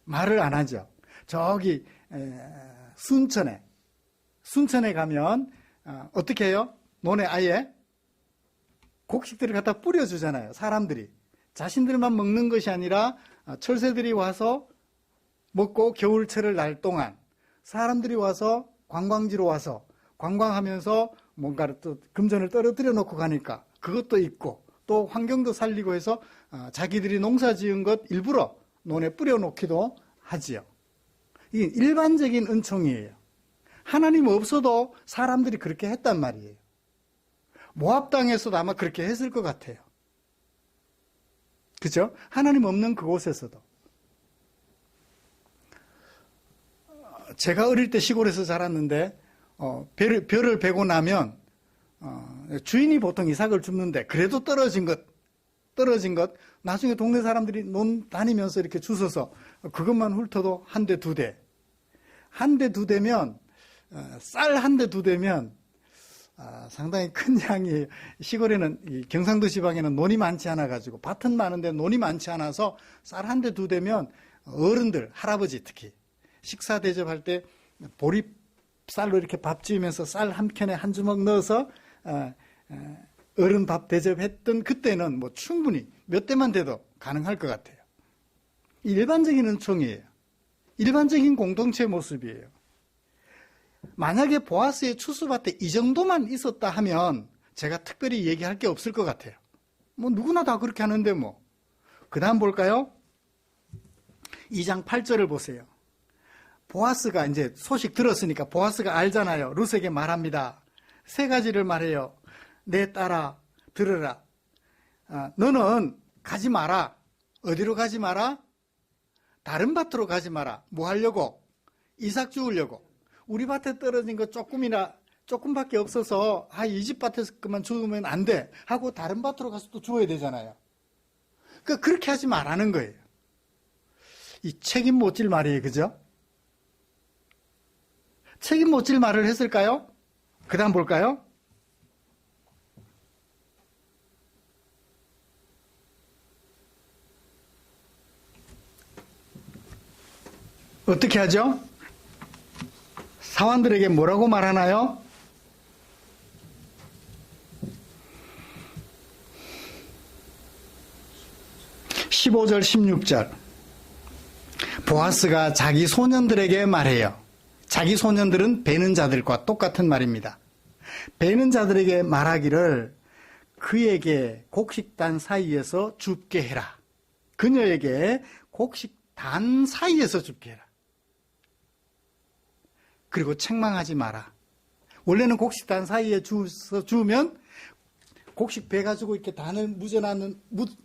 말을 안 하죠. 저기 순천에 가면 어떻게 해요? 논에 아예 곡식들을 갖다 뿌려주잖아요. 사람들이 자신들만 먹는 것이 아니라 철새들이 와서 먹고 겨울철을 날 동안 사람들이 와서 관광지로 와서 관광하면서 뭔가를 또 금전을 떨어뜨려 놓고 가니까 그것도 있고, 또 환경도 살리고 해서 자기들이 농사 지은 것 일부러 논에 뿌려 놓기도 하지요. 이게 일반적인 은총이에요. 하나님 없어도 사람들이 그렇게 했단 말이에요. 모압 땅에서도 아마 그렇게 했을 것 같아요. 그죠? 하나님 없는 그곳에서도. 제가 어릴 때 시골에서 자랐는데 벼를 베고 나면 주인이 보통 이삭을 줍는데, 그래도 떨어진 것 나중에 동네 사람들이 논 다니면서 이렇게 주워서 그것만 훑어도 한 대 두 대면 쌀 한 대 두 대면 상당히 큰 양이, 시골에는 이 경상도 지방에는 논이 많지 않아 가지고 밭은 많은데 논이 많지 않아서 쌀 한 대 두 대면 어른들, 할아버지 특히 식사 대접할 때 보리쌀로 이렇게 밥 지으면서 쌀 한 켠에 한 주먹 넣어서 어른 밥 대접했던 그때는 뭐 충분히 몇 대만 돼도 가능할 것 같아요. 일반적인 은총이에요. 일반적인 공동체 모습이에요. 만약에 보아스의 추수밭에 이 정도만 있었다 하면 제가 특별히 얘기할 게 없을 것 같아요. 뭐 누구나 다 그렇게 하는데 뭐. 그 다음 볼까요? 2장 8절을 보세요. 보아스가 이제 소식 들었으니까 보아스가 알잖아요. 룻에게 말합니다. 세 가지를 말해요. 내 딸아, 들으라. 너는 가지 마라. 어디로 가지 마라? 다른 밭으로 가지 마라. 뭐 하려고? 이삭 주우려고. 우리 밭에 떨어진 거 조금밖에 없어서 이 집 밭에서 그만 주우면 안 돼 하고 다른 밭으로 가서 또 주워야 되잖아요. 그렇게 하지 말라는 거예요. 이 책임 못 질 말이에요. 그죠? 책임 못 질 말을 했을까요? 그 다음 볼까요? 어떻게 하죠? 사환들에게 뭐라고 말하나요? 15절, 16절. 보아스가 자기 소년들에게 말해요. 자기 소년들은 베는 자들과 똑같은 말입니다. 베는 자들에게 말하기를 그에게 곡식단 사이에서 줍게 해라. 그녀에게 곡식단 사이에서 줍게 해라. 그리고 책망하지 마라. 원래는 곡식단 사이에 주면 곡식 배 가지고 이렇게 단을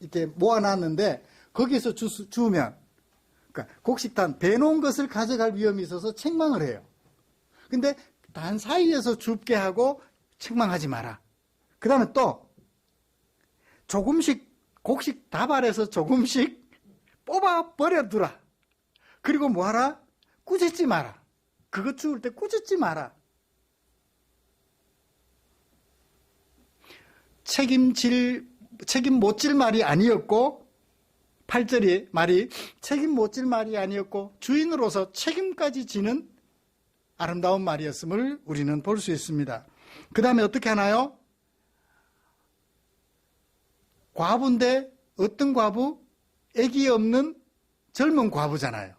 이렇게 모아놨는데 거기에서 주우면, 그러니까 곡식단 배놓은 것을 가져갈 위험이 있어서 책망을 해요. 근데 단 사이에서 줍게 하고 책망하지 마라. 그 다음에 또 조금씩 곡식 다발에서 조금씩 뽑아 버려두라. 그리고 뭐하라? 꾸짖지 마라. 그것 주울 때 꾸짖지 마라. 책임 못 질 말이 아니었고, 8절의 말이 책임 못 질 말이 아니었고 주인으로서 책임까지 지는 아름다운 말이었음을 우리는 볼 수 있습니다. 그 다음에 어떻게 하나요? 과부인데 어떤 과부? 애기 없는 젊은 과부잖아요.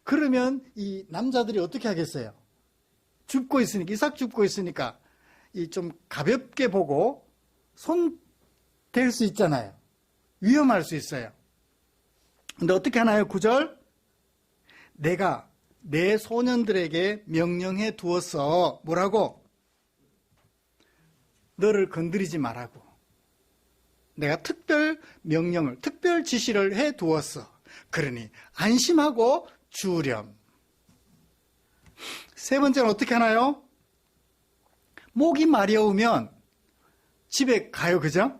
그러면 이 남자들이 어떻게 하겠어요? 줍고 있으니까, 이삭 줍고 있으니까 이 좀 가볍게 보고 손 댈 수 있잖아요. 위험할 수 있어요. 근데 어떻게 하나요? 9절. 내가 내 소년들에게 명령해 두었어. 뭐라고? 너를 건드리지 말라고. 내가 특별 명령을, 특별 지시를 해 두었어. 그러니 안심하고 주렴. 세 번째는 어떻게 하나요? 목이 마려우면 집에 가요, 그죠?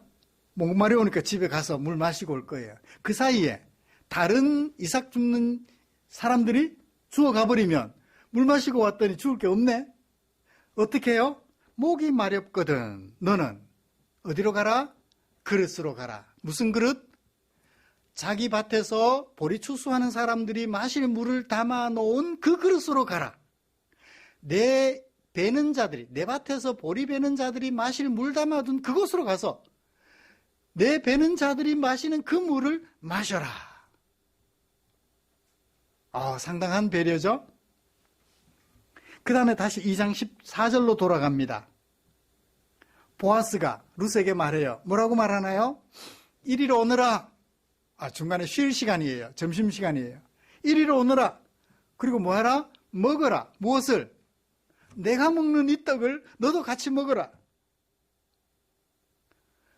목 마려우니까 집에 가서 물 마시고 올 거예요. 그 사이에 다른 이삭 줍는 사람들이 주워 가버리면 물 마시고 왔더니 주울 게 없네? 어떻게 해요? 목이 마렵거든. 너는 어디로 가라? 그릇으로 가라. 무슨 그릇? 자기 밭에서 보리 추수하는 사람들이 마실 물을 담아 놓은 그 그릇으로 가라. 내 베는 자들이, 내 밭에서 보리 베는 자들이 마실 물 담아둔 그곳으로 가서 내 베는 자들이 마시는 그 물을 마셔라. 상당한 배려죠? 그 다음에 다시 2장 14절로 돌아갑니다. 보아스가 룻에게 말해요. 뭐라고 말하나요? 이리로 오너라. 중간에 쉴 시간이에요. 점심시간이에요. 이리로 오너라. 그리고 뭐하라? 먹어라. 무엇을? 내가 먹는 이 떡을 너도 같이 먹어라.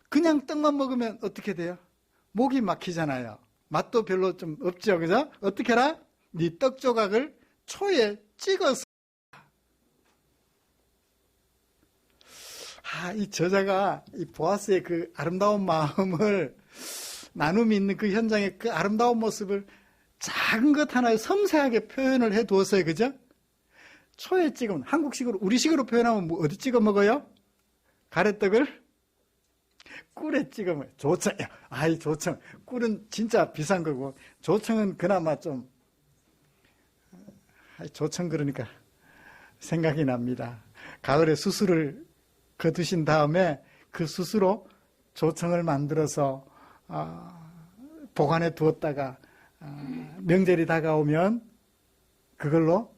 그냥 떡만 먹으면 어떻게 돼요? 목이 막히잖아요. 맛도 별로 좀 없죠, 그죠? 어떻게 해라? 네 떡 조각을 초에 찍어서. 이 저자가 이 보아스의 그 아름다운 마음을, 나눔이 있는 그 현장의 그 아름다운 모습을 작은 것 하나에 섬세하게 표현을 해 두었어요, 그죠? 초에 찍으면, 한국식으로, 우리식으로 표현하면 뭐 어디 찍어 먹어요? 가래떡을 꿀에 찍어 먹어요. 조청. 조청. 꿀은 진짜 비싼 거고, 조청은 그나마 좀, 조청 그러니까 생각이 납니다. 가을에 수수를 거두신 다음에 그 수수로 조청을 만들어서 보관해 두었다가 명절이 다가오면 그걸로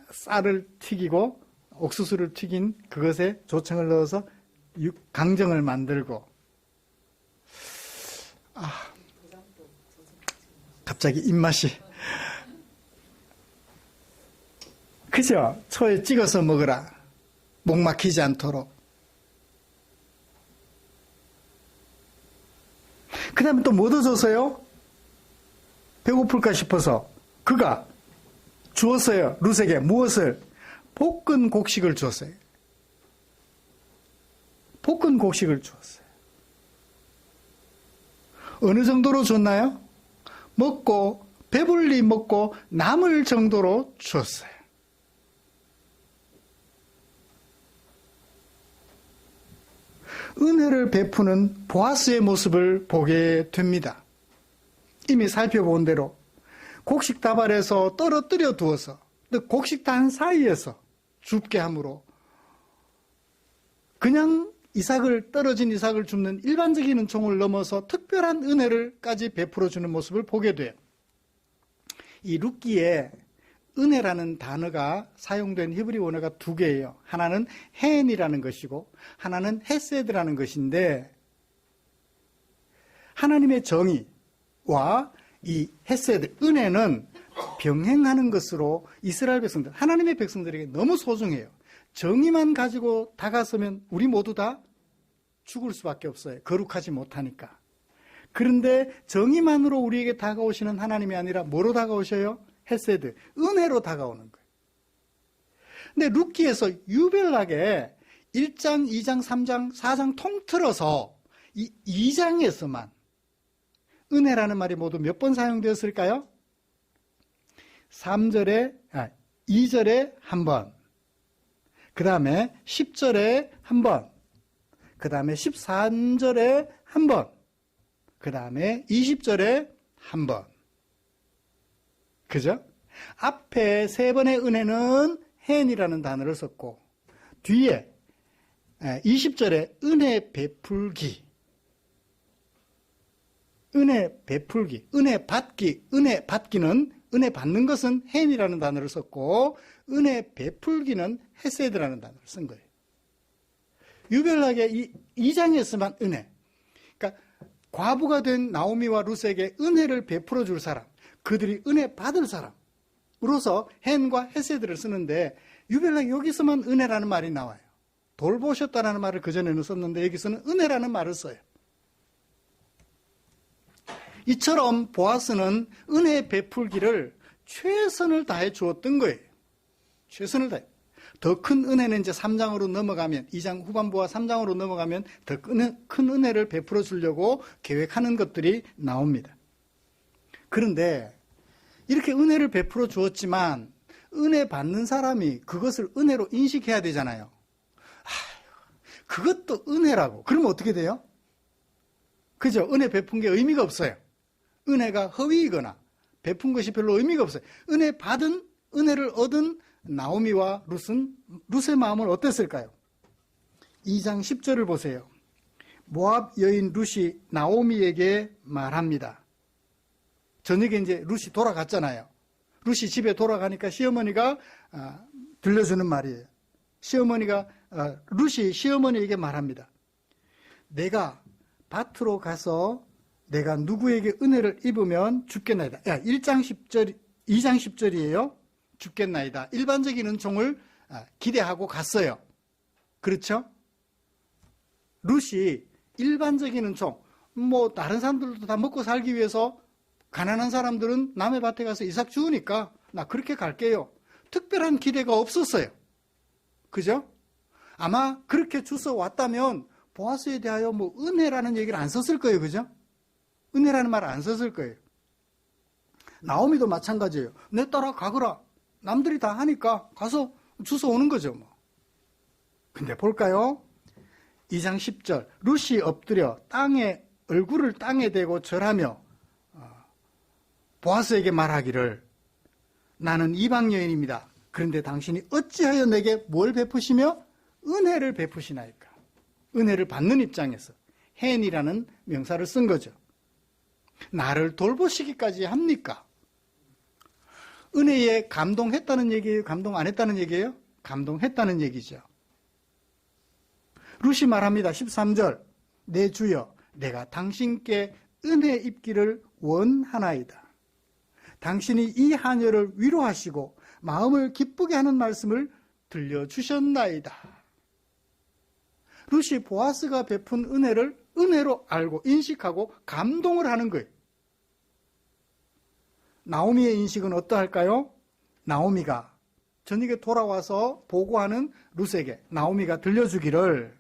쌀을 튀기고 옥수수를 튀긴 그것에 조청을 넣어서 강정을 만들고. 갑자기 입맛이. 그죠? 초에 찍어서 먹으라. 목 막히지 않도록. 그 다음에 또 뭐 더 줬어요? 배고플까 싶어서 그가 주었어요. 룻에게 무엇을? 볶은 곡식을 주었어요. 볶은 곡식을 주었어요. 어느 정도로 줬나요? 먹고 배불리 먹고 남을 정도로 주었어요. 은혜를 베푸는 보아스의 모습을 보게 됩니다. 이미 살펴본 대로 곡식 다발에서 떨어뜨려 두어서 근데 곡식단 사이에서 줍게 함으로 그냥 떨어진 이삭을 줍는 일반적인 은총을 넘어서 특별한 은혜를까지 베풀어주는 모습을 보게 돼요. 이 룻기에 은혜라는 단어가 사용된 히브리 원어가 두 개예요. 하나는 헨이라는 것이고 하나는 헤세드라는 것인데, 하나님의 정의와 이 헤세드, 은혜는 병행하는 것으로 이스라엘 백성들, 하나님의 백성들에게 너무 소중해요. 정의만 가지고 다가서면 우리 모두 다 죽을 수밖에 없어요. 거룩하지 못하니까. 그런데 정의만으로 우리에게 다가오시는 하나님이 아니라 뭐로 다가오셔요? 헤세드, 은혜로 다가오는 거예요. 근데 룻기에서 유별나게 1장, 2장, 3장, 4장 통틀어서 이 2장에서만 은혜라는 말이 모두 몇 번 사용되었을까요? 2절에 한 번, 그 다음에 10절에 한 번, 그 다음에 13절에 한 번, 그 다음에 20절에 한 번. 그죠? 앞에 세 번의 은혜는 헨이라는 단어를 썼고, 뒤에 20절에 은혜 베풀기, 은혜 받기는, 은혜 받는 것은 헨이라는 단어를 썼고, 은혜 베풀기는 헤세드라는 단어를 쓴 거예요. 유별나게 이 2장에서만 은혜. 그러니까 과부가 된 나오미와 룻에게 은혜를 베풀어 줄 사람, 그들이 은혜 받을 사람으로서 헨과 헤세드를 쓰는데, 유별나게 여기서만 은혜라는 말이 나와요. 돌보셨다라는 말을 그전에는 썼는데 여기서는 은혜라는 말을 써요. 이처럼 보아스는 은혜 베풀기를 최선을 다해 주었던 거예요. 최선을 다해. 더 큰 은혜는 이제 3장으로 넘어가면, 2장 후반부와 3장으로 넘어가면 더 큰 은혜를 베풀어 주려고 계획하는 것들이 나옵니다. 그런데 이렇게 은혜를 베풀어 주었지만 은혜 받는 사람이 그것을 은혜로 인식해야 되잖아요. 그것도 은혜라고. 그러면 어떻게 돼요? 그죠? 은혜 베푼 게 의미가 없어요. 은혜가 허위이거나 베푼 것이 별로 의미가 없어요. 은혜를 얻은 나오미와 룻의 마음은 어땠을까요? 2장 10절을 보세요. 모압 여인 룻이 나오미에게 말합니다. 저녁에 이제 룻이 돌아갔잖아요. 룻이 집에 돌아가니까 시어머니가 들려주는 말이에요. 룻이 시어머니에게 말합니다. 내가 밭으로 가서 내가 누구에게 은혜를 입으면 죽겠나이다. 2장 10절이에요. 죽겠나이다. 일반적인 은총을 기대하고 갔어요. 그렇죠? 룻이 일반적인 은총, 다른 사람들도 다 먹고 살기 위해서, 가난한 사람들은 남의 밭에 가서 이삭 주우니까 나 그렇게 갈게요. 특별한 기대가 없었어요. 그죠? 아마 그렇게 주워 왔다면 보아스에 대하여 은혜라는 얘기를 안 썼을 거예요. 그죠? 은혜라는 말을 안 썼을 거예요. 나오미도 마찬가지예요. 내 따라 가거라. 남들이 다 하니까 가서 주워 오는 거죠. 근데 볼까요? 2장 10절. 룻이 엎드려 얼굴을 땅에 대고 절하며 보아스에게 말하기를, 나는 이방 여인입니다. 그런데 당신이 어찌하여 내게 뭘 베푸시며 은혜를 베푸시나이까? 은혜를 받는 입장에서 헨이라는 명사를 쓴 거죠. 나를 돌보시기까지 합니까? 은혜에 감동했다는 얘기예요? 감동 안 했다는 얘기예요? 감동했다는 얘기죠. 룻이 말합니다. 13절. 내 주여, 내가 당신께 은혜 입기를 원하나이다. 당신이 이 하녀를 위로하시고 마음을 기쁘게 하는 말씀을 들려주셨나이다. 룻이 보아스가 베푼 은혜를 은혜로 알고 인식하고 감동을 하는 거예요. 나오미의 인식은 어떠할까요? 나오미가 저녁에 돌아와서 보고하는 룻에게 나오미가 들려주기를,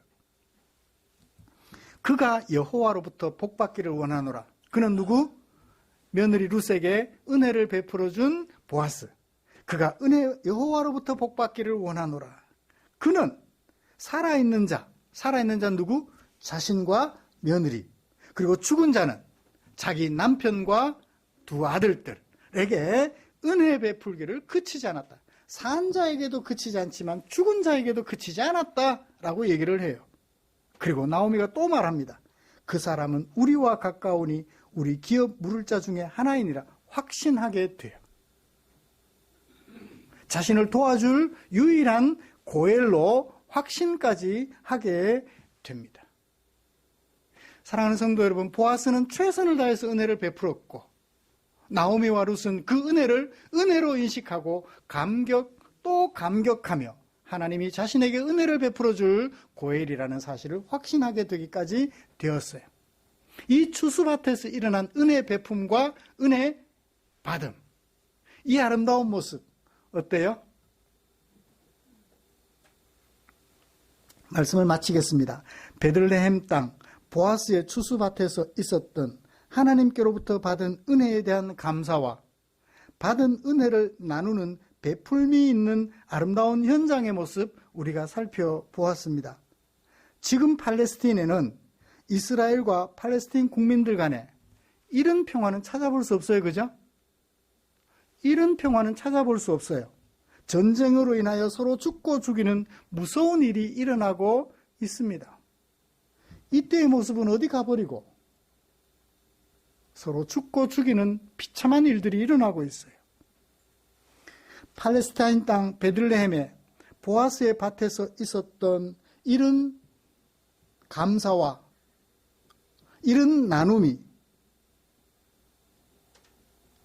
그가 여호와로부터 복받기를 원하노라. 그는 누구? 며느리 룻에게 은혜를 베풀어준 보아스. 그가 여호와로부터 복받기를 원하노라. 그는 살아있는 자는 누구? 자신과 며느리, 그리고 죽은 자는 자기 남편과 두 아들들에게 은혜 베풀기를 그치지 않았다. 산 자에게도 그치지 않지만 죽은 자에게도 그치지 않았다라고 얘기를 해요. 그리고 나오미가 또 말합니다. 그 사람은 우리와 가까우니 우리 기업 물을 자 중에 하나이니라 확신하게 돼요. 자신을 도와줄 유일한 고엘로 확신까지 하게 됩니다. 사랑하는 성도 여러분, 보아스는 최선을 다해서 은혜를 베풀었고 나오미와 룻은 그 은혜를 은혜로 인식하고 또 감격하며 하나님이 자신에게 은혜를 베풀어 줄 고엘이라는 사실을 확신하게 되기까지 되었어요. 이 추수밭에서 일어난 은혜 베품과 은혜 받음, 이 아름다운 모습 어때요? 말씀을 마치겠습니다. 베들레헴 땅 보아스의 추수밭에서 있었던 하나님께로부터 받은 은혜에 대한 감사와 받은 은혜를 나누는 베풀미 있는 아름다운 현장의 모습 우리가 살펴보았습니다. 지금 팔레스틴에는 이스라엘과 팔레스틴 국민들 간에 이런 평화는 찾아볼 수 없어요. 그죠? 이런 평화는 찾아볼 수 없어요. 전쟁으로 인하여 서로 죽고 죽이는 무서운 일이 일어나고 있습니다. 이때의 모습은 어디 가버리고 서로 죽고 죽이는 비참한 일들이 일어나고 있어요. 팔레스타인 땅 베들레헴의 보아스의 밭에서 있었던 이런 감사와 이런 나눔이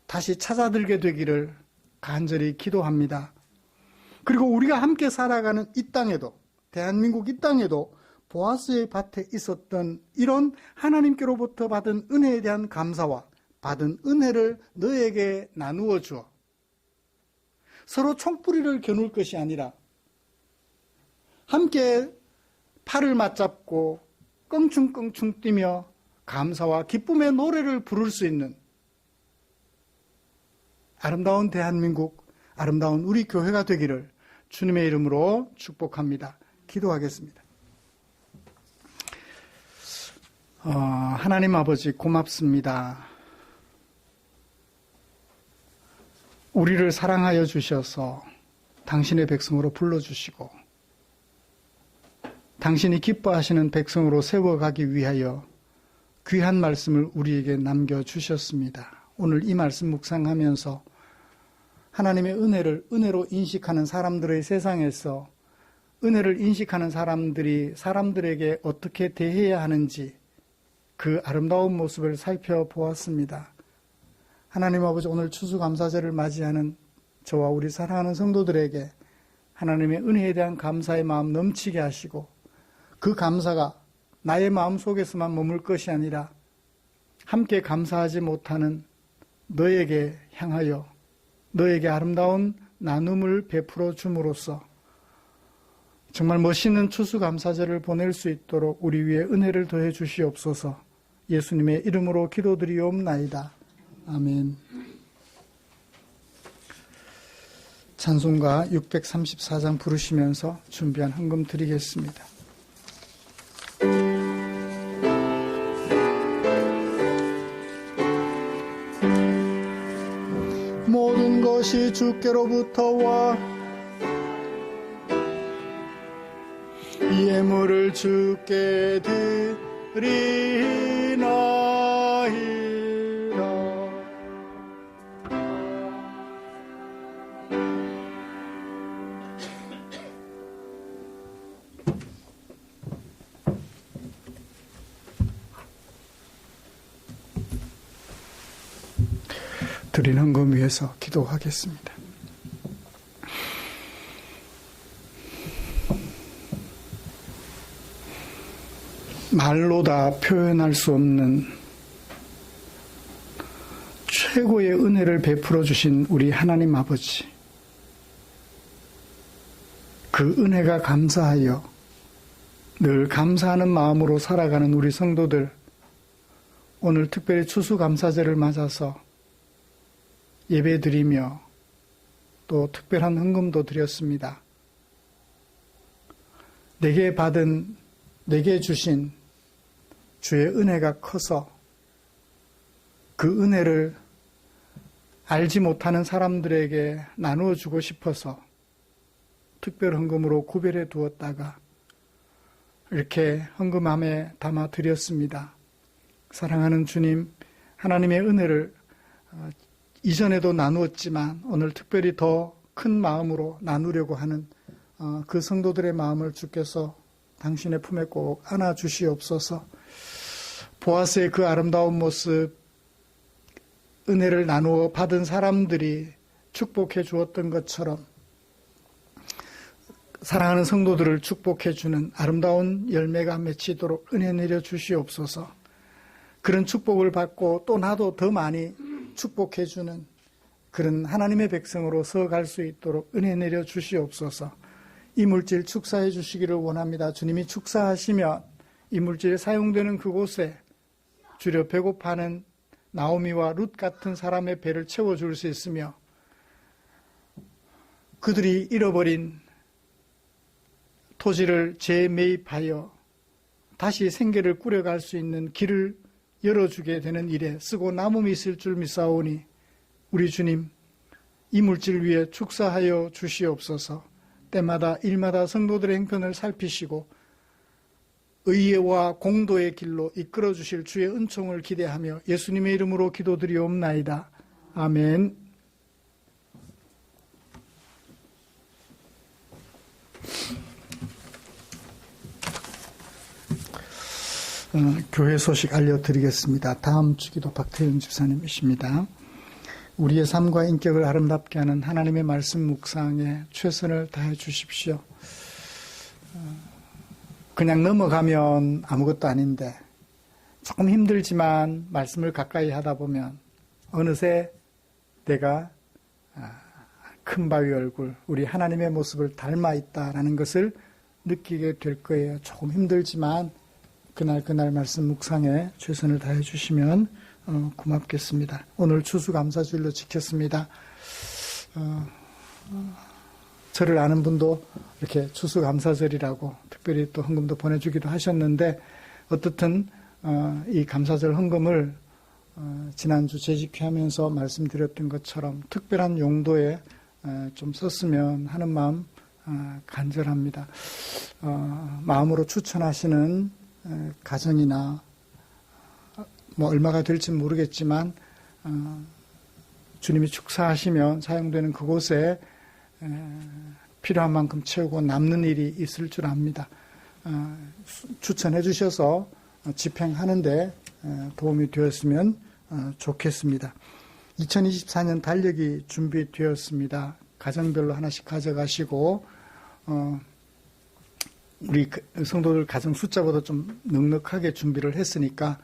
다시 찾아들게 되기를 간절히 기도합니다. 그리고 우리가 함께 살아가는 이 땅에도, 대한민국 이 땅에도 보아스의 밭에 있었던 이런 하나님께로부터 받은 은혜에 대한 감사와 받은 은혜를 너에게 나누어 주어 서로 총뿌리를 겨눌 것이 아니라 함께 팔을 맞잡고 껑충껑충 뛰며 감사와 기쁨의 노래를 부를 수 있는 아름다운 대한민국, 아름다운 우리 교회가 되기를 주님의 이름으로 축복합니다. 기도하겠습니다. 하나님 아버지 고맙습니다. 우리를 사랑하여 주셔서 당신의 백성으로 불러주시고 당신이 기뻐하시는 백성으로 세워가기 위하여 귀한 말씀을 우리에게 남겨주셨습니다. 오늘 이 말씀 묵상하면서 하나님의 은혜를 은혜로 인식하는 사람들의 세상에서 은혜를 인식하는 사람들이 사람들에게 어떻게 대해야 하는지 그 아름다운 모습을 살펴보았습니다. 하나님 아버지, 오늘 추수감사제를 맞이하는 저와 우리 사랑하는 성도들에게 하나님의 은혜에 대한 감사의 마음 넘치게 하시고 그 감사가 나의 마음 속에서만 머물 것이 아니라 함께 감사하지 못하는 너에게 향하여 너에게 아름다운 나눔을 베풀어 줌으로써 정말 멋있는 추수감사제를 보낼 수 있도록 우리 위에 은혜를 더해 주시옵소서. 예수님의 이름으로 기도드리옵나이다. 아멘. 찬송가 634장 부르시면서 준비한 헌금 드리겠습니다. 모든 것이 주께로부터 와 이 예물을 주께 드리나이다. 드린 헌금 위해서 기도하겠습니다. 말로 다 표현할 수 없는 최고의 은혜를 베풀어 주신 우리 하나님 아버지, 그 은혜가 감사하여 늘 감사하는 마음으로 살아가는 우리 성도들, 오늘 특별히 추수감사제를 맞아서 예배드리며 또 특별한 헌금도 드렸습니다. 내게 주신 주의 은혜가 커서 그 은혜를 알지 못하는 사람들에게 나누어 주고 싶어서 특별 헌금으로 구별해 두었다가 이렇게 헌금함에 담아 드렸습니다. 사랑하는 주님, 하나님의 은혜를 이전에도 나누었지만 오늘 특별히 더 큰 마음으로 나누려고 하는 그 성도들의 마음을 주께서 당신의 품에 꼭 안아주시옵소서. 보아스의 그 아름다운 모습, 은혜를 나누어 받은 사람들이 축복해 주었던 것처럼 사랑하는 성도들을 축복해 주는 아름다운 열매가 맺히도록 은혜 내려 주시옵소서. 그런 축복을 받고 또 나도 더 많이 축복해 주는 그런 하나님의 백성으로 서갈 수 있도록 은혜 내려 주시옵소서. 이 물질 축사해 주시기를 원합니다. 주님이 축사하시면 이 물질이 사용되는 그곳에 주려 배고파하는 나오미와 룻 같은 사람의 배를 채워줄 수 있으며 그들이 잃어버린 토지를 재매입하여 다시 생계를 꾸려갈 수 있는 길을 열어주게 되는 일에 쓰고 남음이 있을 줄 믿사오니 우리 주님, 이 물질 위에 축사하여 주시옵소서. 때마다 일마다 성도들의 형편을 살피시고 의와 공도의 길로 이끌어 주실 주의 은총을 기대하며 예수님의 이름으로 기도드리옵나이다. 아멘. 교회 소식 알려드리겠습니다. 다음 주기도 박태윤 집사님이십니다. 우리의 삶과 인격을 아름답게 하는 하나님의 말씀 묵상에 최선을 다해 주십시오. 그냥 넘어가면 아무것도 아닌데 조금 힘들지만 말씀을 가까이 하다 보면 어느새 내가 큰 바위 얼굴, 우리 하나님의 모습을 닮아 있다라는 것을 느끼게 될 거예요. 조금 힘들지만 그날 말씀 묵상에 최선을 다해 주시면 고맙겠습니다. 오늘 추수감사주일로 지켰습니다. 저를 아는 분도 이렇게 추수감사절이라고 특별히 또 헌금도 보내주기도 하셨는데 어떻든 이 감사절 헌금을 지난주 재직회하면서 말씀드렸던 것처럼 특별한 용도에 좀 썼으면 하는 마음 간절합니다. 마음으로 추천하시는 가정이나 뭐 얼마가 될지 모르겠지만 주님이 축사하시면 사용되는 그곳에 필요한 만큼 채우고 남는 일이 있을 줄 압니다. 추천해 주셔서 집행하는데 도움이 되었으면 좋겠습니다. 2024년 달력이 준비되었습니다. 가정별로 하나씩 가져가시고 우리 성도들 가정 숫자보다 좀 넉넉하게 준비를 했으니까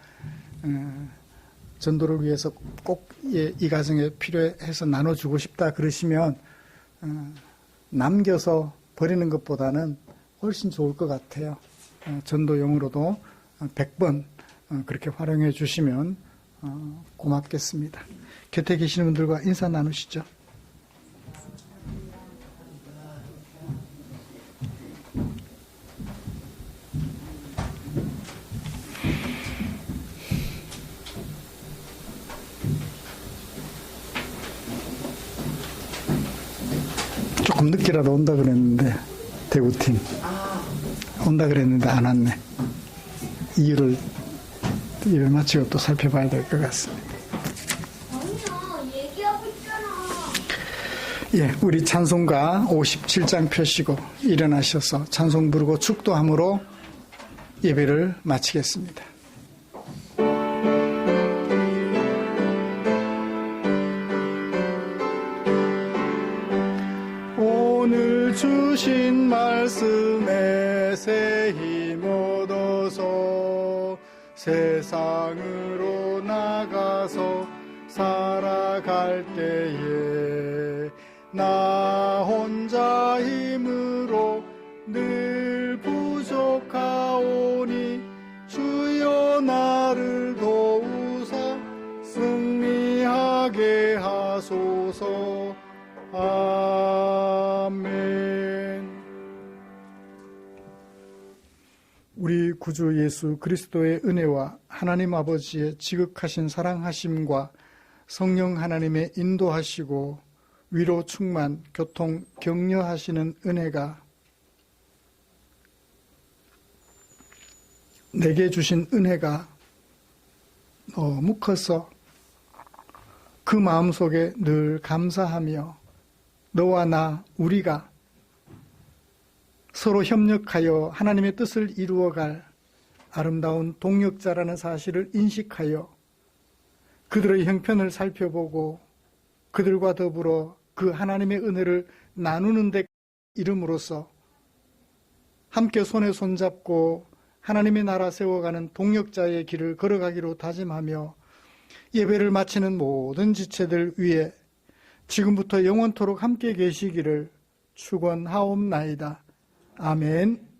전도를 위해서 꼭 이 가정에 필요해서 나눠주고 싶다 그러시면 남겨서 버리는 것보다는 훨씬 좋을 것 같아요. 전도용으로도 100번 그렇게 활용해 주시면 고맙겠습니다. 곁에 계시는 분들과 인사 나누시죠. 조금 늦게라도 온다 그랬는데 대구팀 온다 그랬는데 안 왔네. 이유를 마치고 또 살펴봐야 될 것 같습니다. 아니야, 얘기하고 있잖아. 예, 우리 찬송가 57장 펴시고 일어나셔서 찬송 부르고 축도함으로 예배를 마치겠습니다. 오늘 주신 말씀에 새 힘 얻어서 세상으로 나가서 살아갈 때에 나 혼자 힘으로 늘 부족하오니 주여 나를 도우사 승리하게 하소서. 아멘. 우리 구주 예수 그리스도의 은혜와 하나님 아버지의 지극하신 사랑하심과 성령 하나님의 인도하시고 위로 충만, 교통 격려하시는 은혜가 내게 주신 은혜가 너무 커서 그 마음속에 늘 감사하며 너와 나 우리가 서로 협력하여 하나님의 뜻을 이루어갈 아름다운 동역자라는 사실을 인식하여 그들의 형편을 살펴보고 그들과 더불어 그 하나님의 은혜를 나누는 데 이름으로써 함께 손에 손잡고 하나님의 나라 세워가는 동역자의 길을 걸어가기로 다짐하며 예배를 마치는 모든 지체들 위에 지금부터 영원토록 함께 계시기를 축원하옵나이다. 아멘.